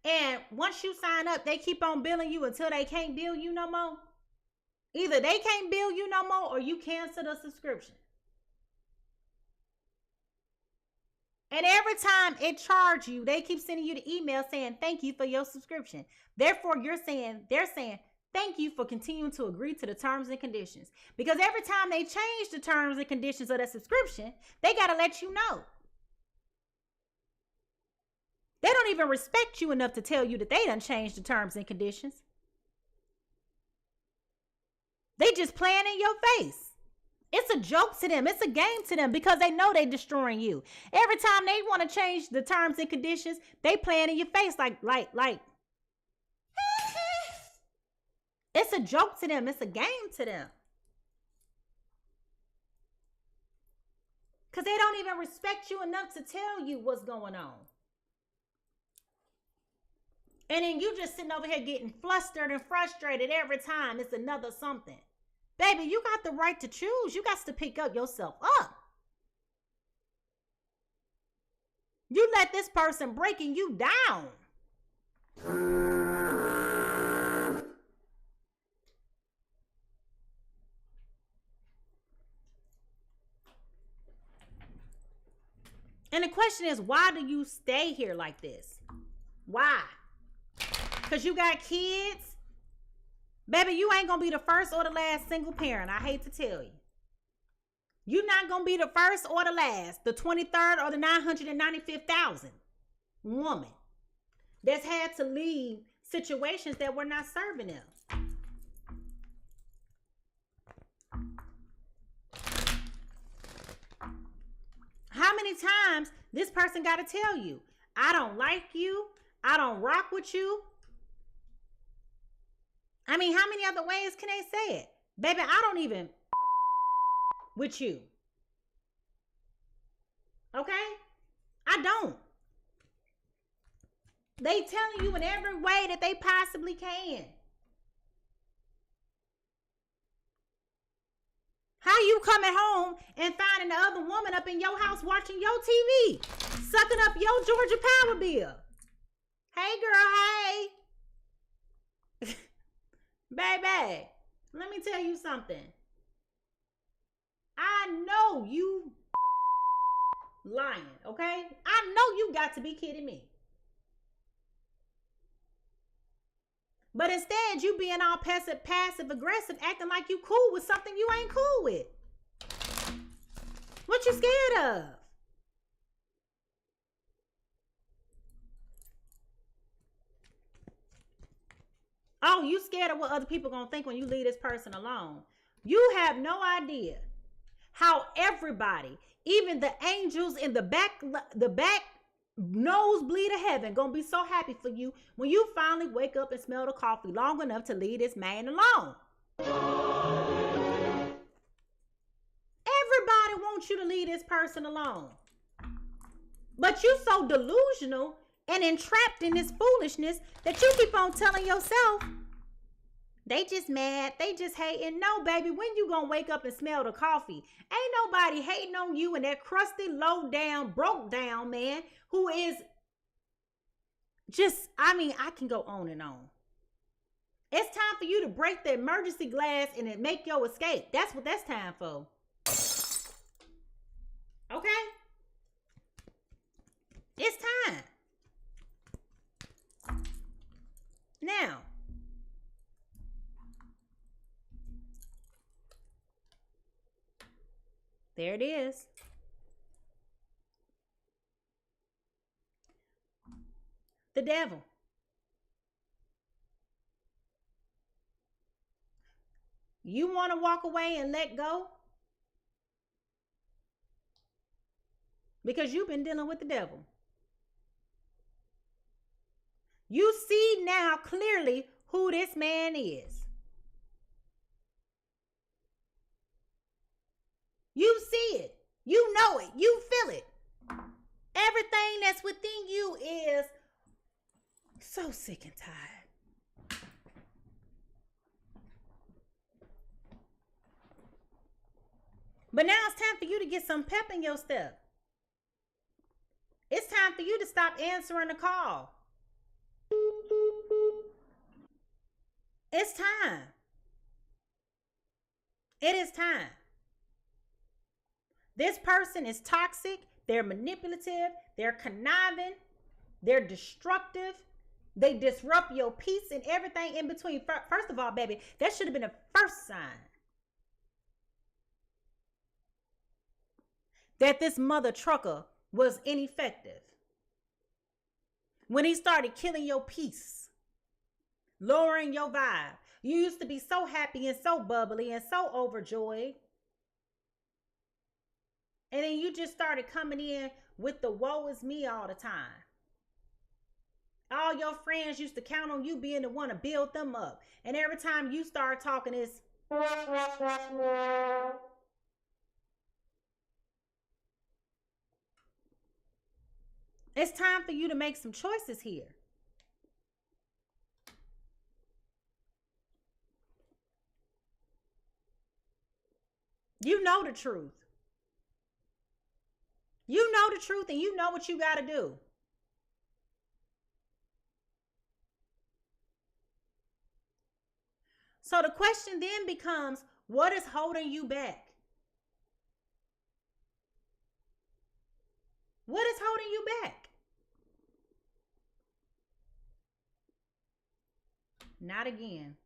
[SPEAKER 1] and once you sign up, they keep on billing you until they can't bill you no more. Either they can't bill you no more or you cancel the subscription. And every time it charges you, they keep sending you the email saying, thank you for your subscription. Therefore, they're saying, thank you for continuing to agree to the terms and conditions. Because every time they change the terms and conditions of that subscription, they got to let you know. They don't even respect you enough to tell you that they done changed the terms and conditions. They just playing in your face. It's a joke to them. It's a game to them because they know they destroying you. Every time they want to change the terms and conditions, they playing in your face like. It's a joke to them. It's a game to them. Because they don't even respect you enough to tell you what's going on. And then you just sitting over here getting flustered and frustrated every time it's another something. Baby, you got the right to choose. You got to pick up yourself up. You let this person breaking you down. And the question is, why do you stay here like this? Why? Because you got kids? Baby, you ain't going to be the first or the last single parent. I hate to tell you. You're not going to be the first or the last, the 23rd or the 995,000th woman that's had to leave situations that were not serving them. times this person got to tell you, I don't like you. I don't rock with you. I mean, how many other ways can they say it? Baby, I don't even with you. Okay? I don't. They telling you in every way that they possibly can. How you coming home and finding the other woman up in your house watching your TV, sucking up your Georgia Power bill? Hey, girl, hey. Baby, let me tell you something. I know you lying, okay? I know you got to be kidding me. But instead, you being all passive aggressive, acting like you cool with something you ain't cool with. What you scared of? Oh, you scared of what other people gonna think when you leave this person alone. You have no idea how everybody, even the angels in the back nosebleed of heaven, gonna be so happy for you when you finally wake up and smell the coffee long enough to leave this man alone. Everybody wants you to leave this person alone. But you so delusional and entrapped in this foolishness that you keep on telling yourself, they just mad, they just hating. No, baby, when you gonna wake up and smell the coffee? Ain't nobody hating on you and that crusty, low down, broke down man who is just, I mean, I can go on and on. It's time for you to break the emergency glass and then make your escape. That's what that's time for. Okay? It's time. Now, there it is. The devil. You want to walk away and let go? Because you've been dealing with the devil. You see now clearly who this man is. You see it. You know it. You feel it. Everything that's within you is so sick and tired. But now it's time for you to get some pep in your step. It's time for you to stop answering the call. It's time. It is time. This person is toxic. They're manipulative. They're conniving. They're destructive. They disrupt your peace and everything in between. First of all, baby, that should have been the first sign that this mother trucker was ineffective. When he started killing your peace, lowering your vibe. You used to be so happy and so bubbly and so overjoyed. And then you just started coming in with the woe is me all the time. All your friends used to count on you being the one to build them up. And every time you start talking, it's... It's time for you to make some choices here. You know the truth. You know the truth and you know what you got to do. So the question then becomes, what is holding you back? What is holding you back? Not again.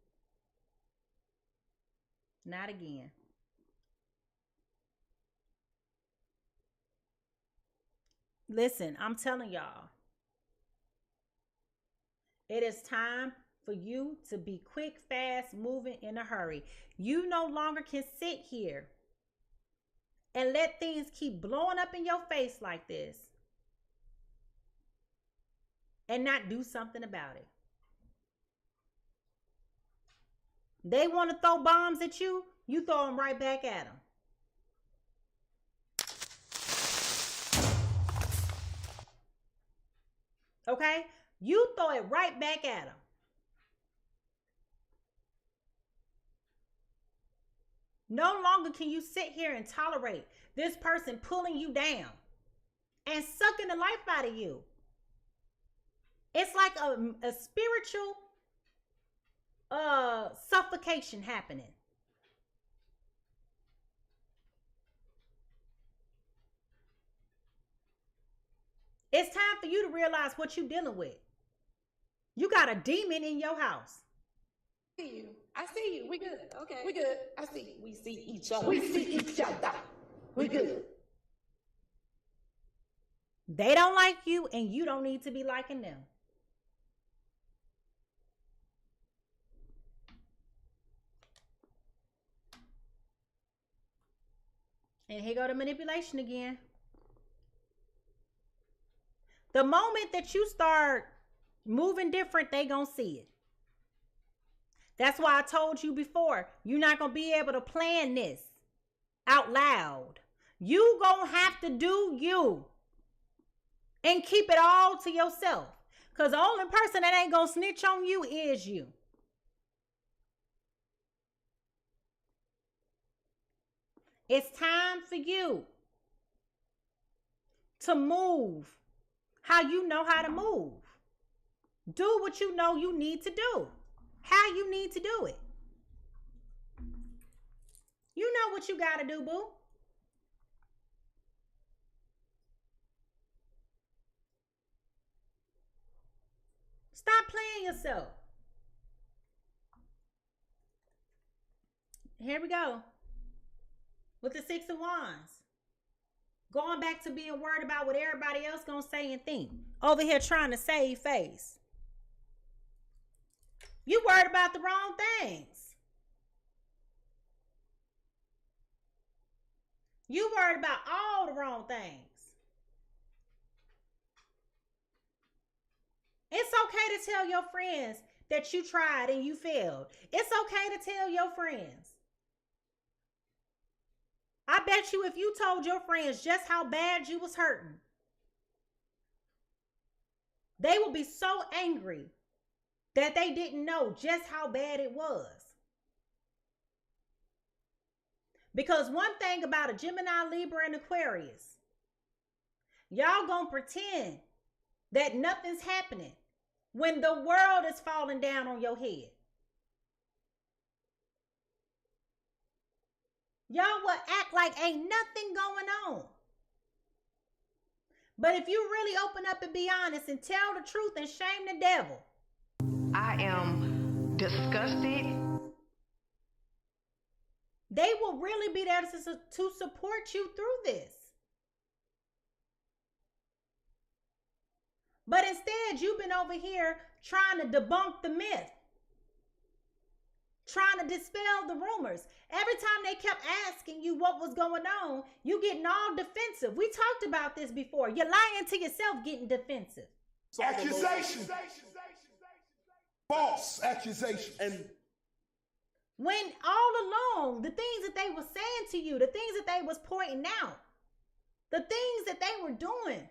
[SPEAKER 1] Not again. Listen, I'm telling y'all, it is time for you to be quick, fast, moving, in a hurry. You no longer can sit here and let things keep blowing up in your face like this and not do something about it. They want to throw bombs at you, you throw them right back at them. Okay? You throw it right back at them. No longer can you sit here and tolerate this person pulling you down and sucking the life out of you. It's like a spiritual suffocation happening. It's time for you to realize what you're dealing with. You got a demon in your house.
[SPEAKER 9] I see you. We good. Okay. We good. I see you. We see each other. We see each other. We good.
[SPEAKER 1] They don't like you, and you don't need to be liking them. And here go the manipulation again. The moment that you start moving different, they gonna see it. That's why I told you before, you're not gonna be able to plan this out loud. You gonna have to do you and keep it all to yourself. Because the only person that ain't gonna snitch on you is you. It's time for you to move how you know how to move. Do what you know you need to do. How you need to do it. You know what you got to do, boo. Stop playing yourself. Here we go. With the Six of Wands. Going back to being worried about what everybody else gonna say and think. Over here trying to save face. You worried about the wrong things. You worried about all the wrong things. It's okay to tell your friends that you tried and you failed. It's okay to tell your friends. I bet you if you told your friends just how bad you was hurting, they will be so angry that they didn't know just how bad it was. Because one thing about a Gemini, Libra, and Aquarius, y'all gonna pretend that nothing's happening when the world is falling down on your head. Y'all will act like ain't nothing going on. But if you really open up and be honest and tell the truth and shame the devil,
[SPEAKER 9] I am disgusted.
[SPEAKER 1] They will really be there to support you through this. But instead, you've been over here trying to debunk the myth. Trying to dispel the rumors. Every time they kept asking you what was going on, you getting all defensive. We talked about this before. You're lying to yourself, getting defensive.
[SPEAKER 5] Accusation. False accusation. And
[SPEAKER 1] when all along, the things that they were saying to you, the things that they was pointing out, the things that they were doing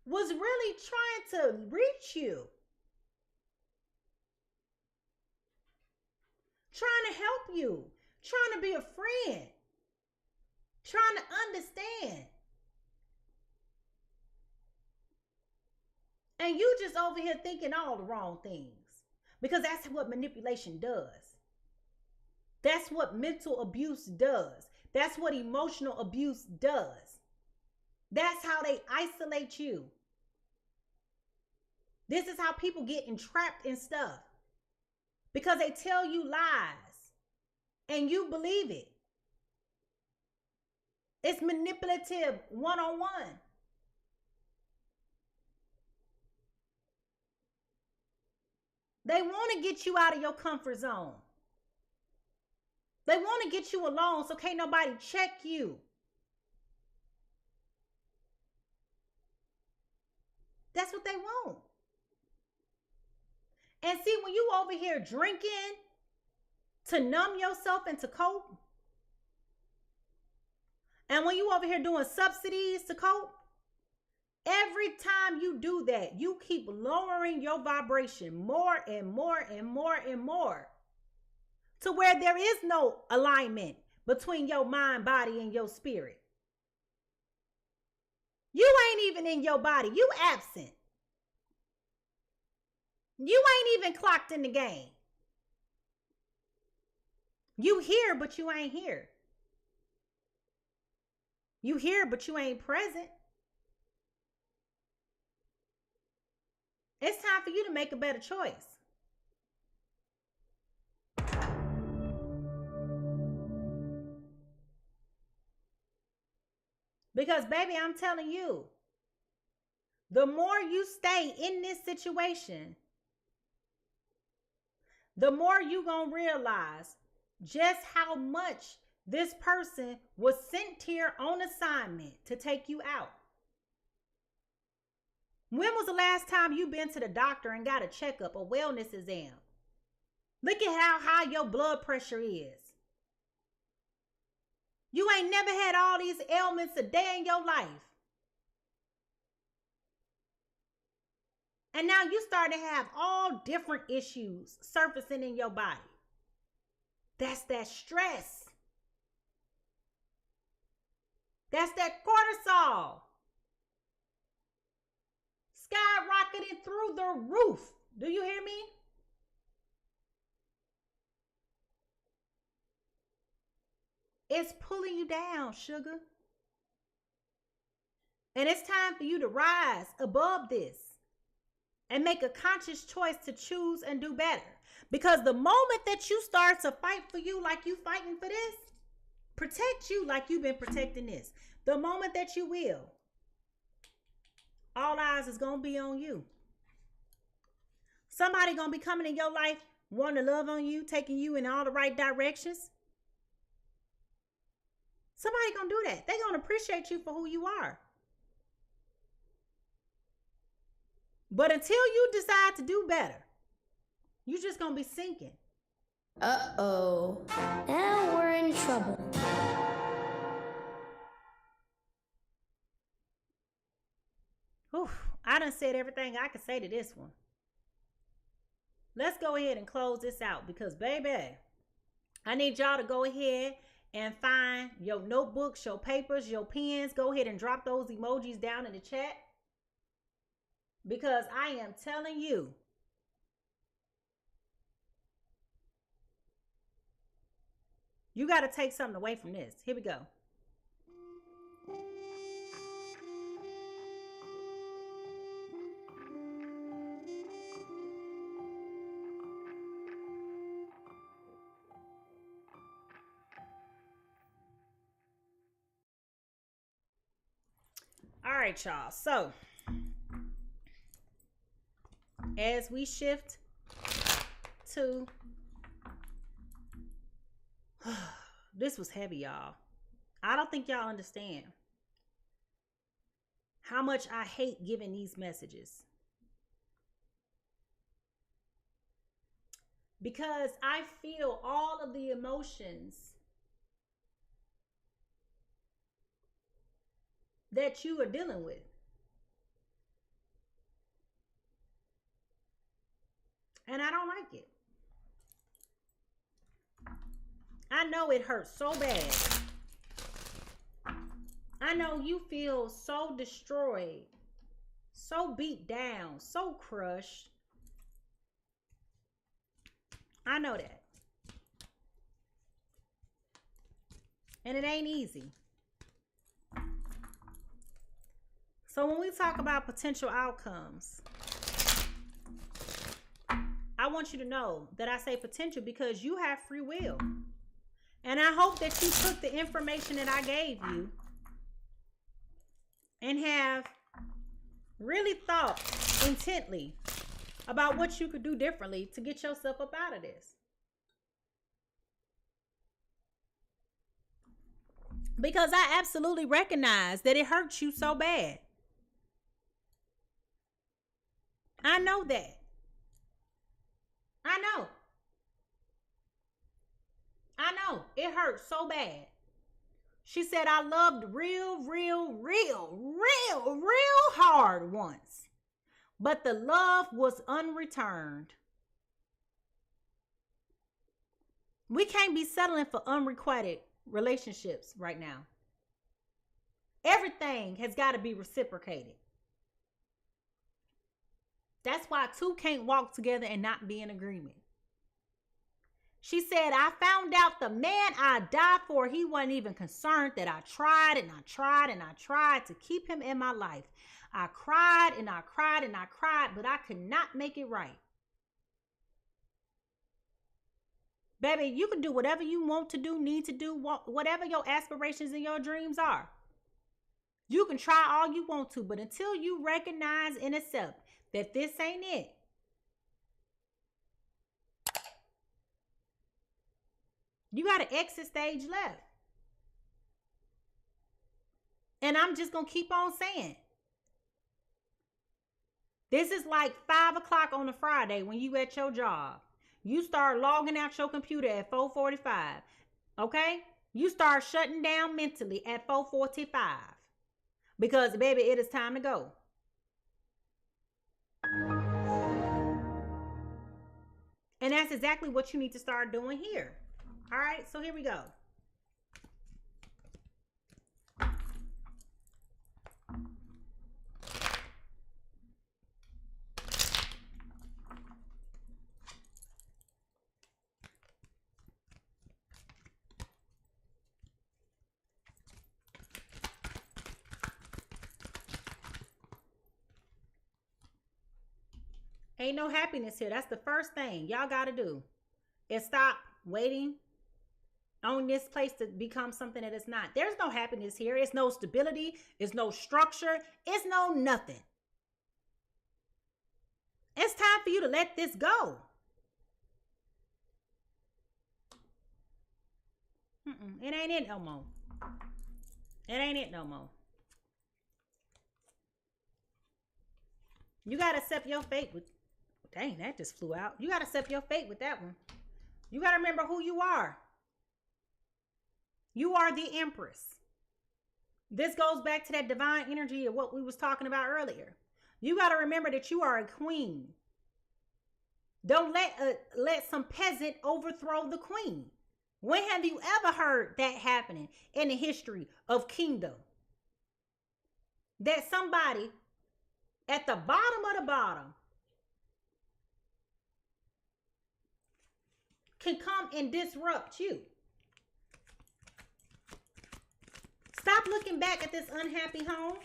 [SPEAKER 1] was really trying to reach you. Trying to help you, trying to be a friend, trying to understand. And you just over here thinking all the wrong things because that's what manipulation does. That's what mental abuse does. That's what emotional abuse does. That's how they isolate you. This is how people get entrapped in stuff. Because they tell you lies and you believe it. It's manipulative one-on-one. They want to get you out of your comfort zone. They want to get you alone so can't nobody check you. That's what they want. And see, when you over here drinking to numb yourself and to cope, and when you over here doing subsidies to cope, every time you do that, you keep lowering your vibration more and more and more and more to where there is no alignment between your mind, body, and your spirit. You ain't even in your body. You absent. You ain't even clocked in the game. You here, but you ain't here. You here, but you ain't present. It's time for you to make a better choice. Because, baby, I'm telling you, the more you stay in this situation, the more you gonna realize just how much this person was sent here on assignment to take you out. When was the last time you been to the doctor and got a checkup, a wellness exam? Look at how high your blood pressure is. You ain't never had all these ailments a day in your life. And now you start to have all different issues surfacing in your body. That's that stress. That's that cortisol. Skyrocketing through the roof. Do you hear me? It's pulling you down, sugar. And it's time for you to rise above this and make a conscious choice to choose and do better. Because the moment that you start to fight for you like you fighting for this, protect you like you've been protecting this. The moment that you will, all eyes is going to be on you. Somebody going to be coming in your life, wanting to love on you, taking you in all the right directions. Somebody going to do that. They're going to appreciate you for who you are. But until you decide to do better, you're just going to be sinking.
[SPEAKER 7] Uh-oh. Now we're in trouble.
[SPEAKER 1] Oof, I done said everything I could say to this one. Let's go ahead and close this out because, baby, I need y'all to go ahead and find your notebooks, your papers, your pens. Go ahead and drop those emojis down in the chat. Because I am telling you, you got to take something away from this. Here we go. All right, y'all. So, as we shift to this was heavy, y'all. I don't think y'all understand how much I hate giving these messages. Because I feel all of the emotions that you are dealing with. And I don't like it. I know it hurts so bad. I know you feel so destroyed, so beat down, so crushed. I know that. And it ain't easy. So when we talk about potential outcomes, I want you to know that I say potential because you have free will. And I hope that you took the information that I gave you and have really thought intently about what you could do differently to get yourself up out of this. Because I absolutely recognize that it hurts you so bad. I know that. I know. It hurts so bad. She said, I loved real hard once. But the love was unreturned. We can't be settling for unrequited relationships right now. Everything has got to be reciprocated. That's why two can't walk together and not be in agreement. She said, I found out the man I died for, he wasn't even concerned that I tried and I tried and I tried to keep him in my life. I cried and I cried and I cried, but I could not make it right. Baby, you can do whatever you want to do, need to do, whatever your aspirations and your dreams are. You can try all you want to, but until you recognize and accept that this ain't it, you got to exit stage left. And I'm just going to keep on saying, this is like 5 o'clock on a Friday when you at your job. You start logging out your computer at 4:45. Okay? You start shutting down mentally at 4:45. Because, baby, it is time to go. And that's exactly what you need to start doing here. All right, so here we go. Ain't no happiness here. That's the first thing y'all got to do is stop waiting on this place to become something that it's not. There's no happiness here. It's no stability. It's no structure. It's no nothing. It's time for you to let this go. It ain't it no more. It ain't it no more. You got to accept your fate with... Dang, that just flew out. You got to accept your fate with that one. You got to remember who you are. You are the Empress. This goes back to that divine energy of what we was talking about earlier. You got to remember that you are a queen. Don't let some peasant overthrow the queen. When have you ever heard that happening in the history of kingdom? That somebody at the bottom of the bottom can come and disrupt you. Stop looking back at this unhappy home.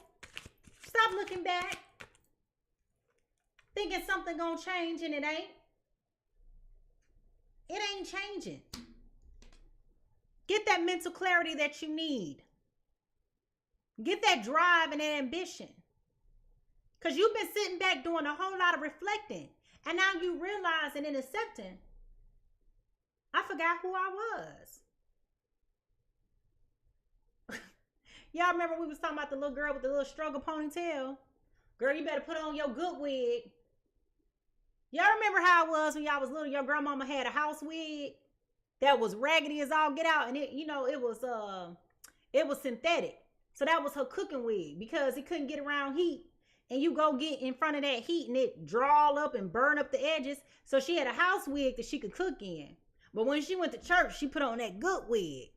[SPEAKER 1] Stop looking back. Thinking something gonna change and it ain't. It ain't changing. Get that mental clarity that you need. Get that drive and that ambition. Because you've been sitting back doing a whole lot of reflecting. And now you realizing and accepting, I forgot who I was. Y'all remember we was talking about the little girl with the little struggle ponytail? Girl, you better put on your good wig. Y'all remember how it was when y'all was little? Your grandmama had a house wig that was raggedy as all get out. And it, you know, it was synthetic. So that was her cooking wig because it couldn't get around heat. And you go get in front of that heat and it draw up and burn up the edges. So she had a house wig that she could cook in. But when she went to church, she put on that good wig.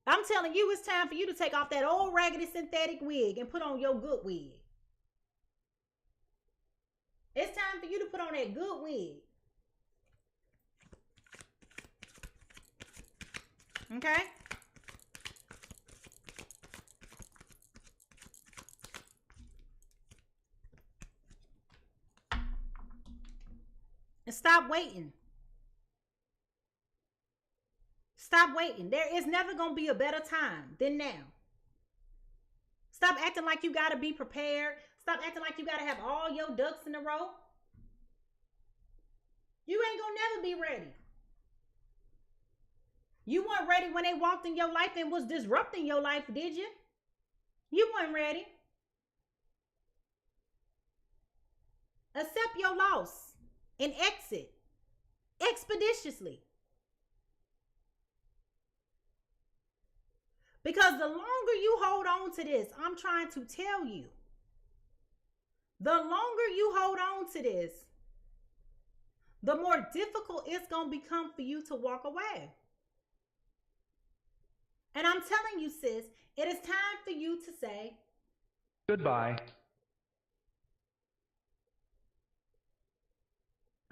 [SPEAKER 1] I'm telling you, it's time for you to take off that old raggedy synthetic wig and put on your good wig. It's time for you to put on that good wig. Okay? And stop waiting. Stop waiting. There is never going to be a better time than now. Stop acting like you got to be prepared. Stop acting like you got to have all your ducks in a row. You ain't going to never be ready. You weren't ready when they walked in your life and was disrupting your life, did you? You weren't ready. Accept your loss and exit expeditiously. Because the longer you hold on to this, I'm trying to tell you, the longer you hold on to this, the more difficult it's going to become for you to walk away. And I'm telling you, sis, it is time for you to say
[SPEAKER 6] goodbye.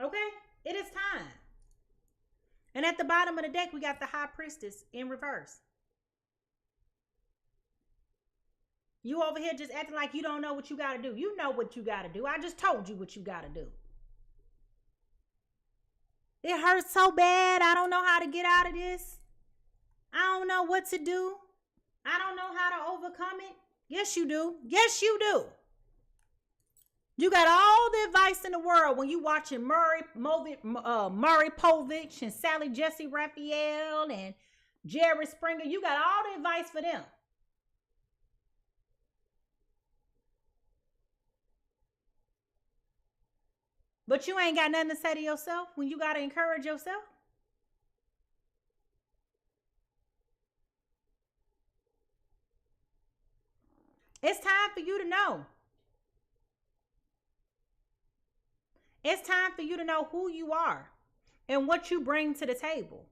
[SPEAKER 1] Okay? It is time. And at the bottom of the deck, we got the High Priestess in reverse. You over here just acting like you don't know what you got to do. You know what you got to do. I just told you what you got to do. It hurts so bad. I don't know how to get out of this. I don't know what to do. I don't know how to overcome it. Yes, you do. Yes, you do. You got all the advice in the world when you watching Murray Povich and Sally Jesse Raphael and Jerry Springer. You got all the advice for them. But you ain't got nothing to say to yourself when you got to encourage yourself. It's time for you to know. It's time for you to know who you are and what you bring to the table.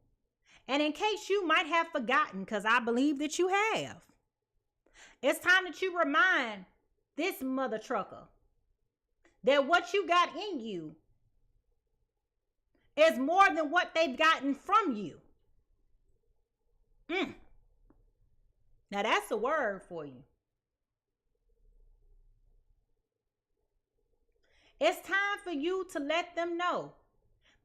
[SPEAKER 1] And in case you might have forgotten, because I believe that you have, it's time that you remind this mother trucker that what you got in you is more than what they've gotten from you. Now that's a word for you. It's time for you to let them know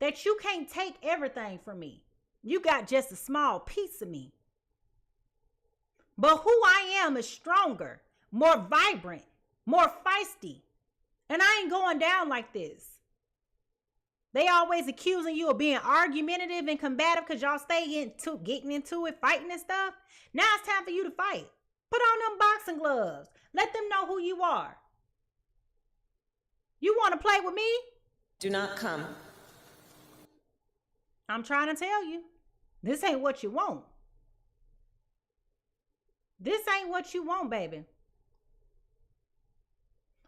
[SPEAKER 1] that you can't take everything from me. You got just a small piece of me. But who I am is stronger, more vibrant, more feisty. And I ain't going down like this. They always accusing you of being argumentative and combative because y'all stay getting into it, fighting and stuff. Now it's time for you to fight. Put on them boxing gloves. Let them know who you are. You want to play with me?
[SPEAKER 2] Do not come.
[SPEAKER 1] I'm trying to tell you, this ain't what you want. This ain't what you want, baby.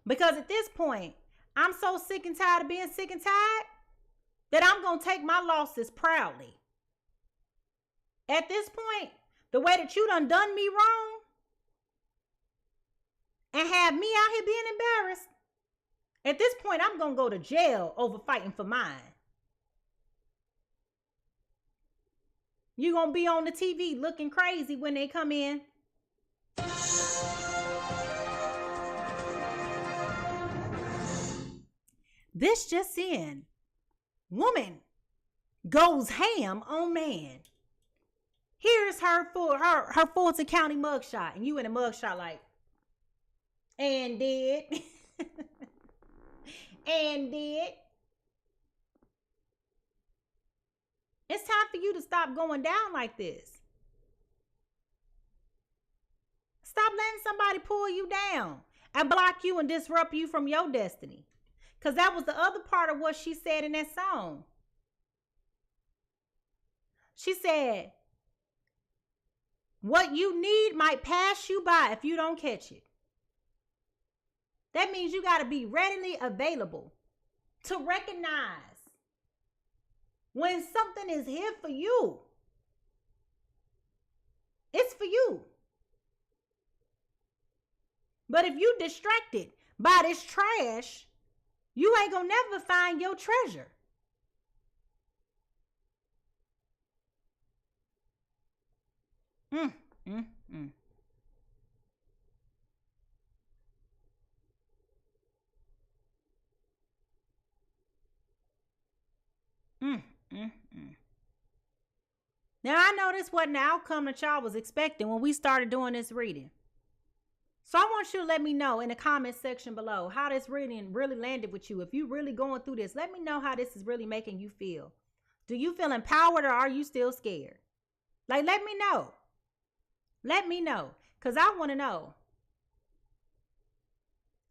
[SPEAKER 1] Because at this point, I'm so sick and tired of being sick and tired that I'm going to take my losses proudly. At this point, the way that you done me wrong and have me out here being embarrassed, at this point, I'm going to go to jail over fighting for mine. You're going to be on the TV looking crazy when they come in. This just in. Woman goes ham on man. Here's her Fulton County mugshot. And you in a mugshot like, and did. And did. It's time for you to stop going down like this. Stop letting somebody pull you down and block you and disrupt you from your destiny. Because that was the other part of what she said in that song. She said, what you need might pass you by if you don't catch it. That means you got to be readily available to recognize when something is here for you. It's for you. But if you distracted by this trash, you ain't gonna never find your treasure. Now, I know this wasn't the outcome that y'all was expecting when we started doing this reading. So I want you to let me know in the comment section below how this reading really landed with you. If you really going through this, let me know how this is really making you feel. Do you feel empowered or are you still scared? Like, let me know. Let me know. Because I want to know.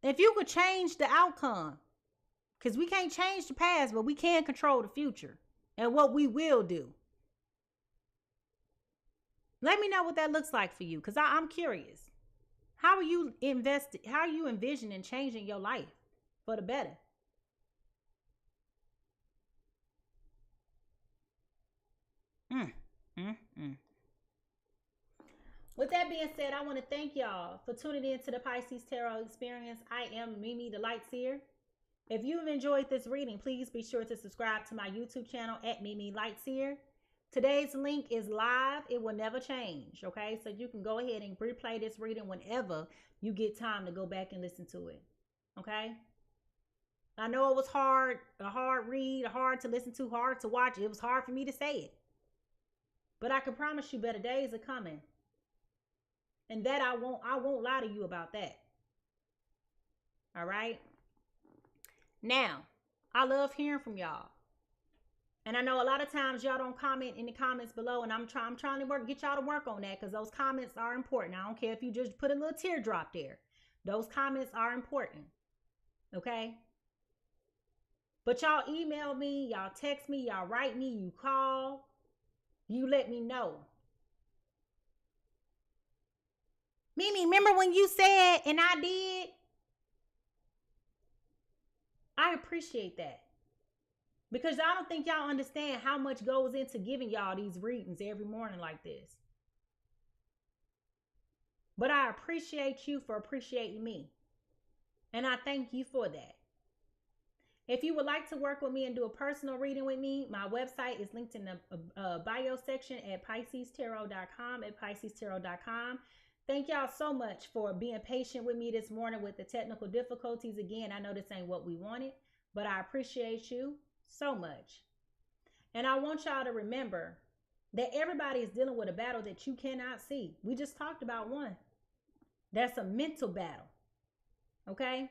[SPEAKER 1] If you could change the outcome. Because we can't change the past, but we can control the future. And what we will do. Let me know what that looks like for you. Because I'm curious. How are you envisioning changing your life for the better? With that being said, I want to thank y'all for tuning in to the Pisces Tarot Experience. I am Mimi the Lightseer. If you've enjoyed this reading, please be sure to subscribe to my YouTube channel at Mimi Lightseer. Today's link is live. It will never change, okay? So you can go ahead and replay this reading whenever you get time to go back and listen to it, okay? I know it was hard, a hard read, hard to listen to, hard to watch. It was hard for me to say it. But I can promise you better days are coming. And that I won't lie to you about that. All right? Now, I love hearing from y'all. And I know a lot of times y'all don't comment in the comments below, and I'm trying to get y'all to work on that because those comments are important. I don't care if you just put a little teardrop there. Those comments are important. Okay? But y'all email me, y'all text me, y'all write me, you call. You let me know. Mimi, remember when you said and I did? I appreciate that. Because I don't think y'all understand how much goes into giving y'all these readings every morning like this. But I appreciate you for appreciating me. And I thank you for that. If you would like to work with me and do a personal reading with me, my website is linked in the bio section at PiSeasTarot.com, at PiSeasTarot.com. Thank y'all so much for being patient with me this morning with the technical difficulties. Again, I know this ain't what we wanted, but I appreciate you so much. And I want y'all to remember that everybody is dealing with a battle that you cannot see. We just talked about one. That's a mental battle. Okay?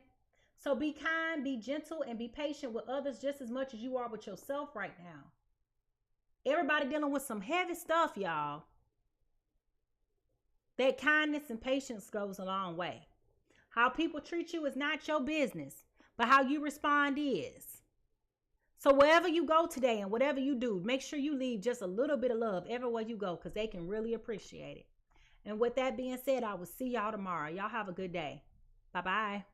[SPEAKER 1] So be kind, be gentle, and be patient with others just as much as you are with yourself right now. Everybody dealing with some heavy stuff, y'all. That kindness and patience goes a long way. How people treat you is not your business, but how you respond is. So wherever you go today and whatever you do, make sure you leave just a little bit of love everywhere you go because they can really appreciate it. And with that being said, I will see y'all tomorrow. Y'all have a good day. Bye-bye.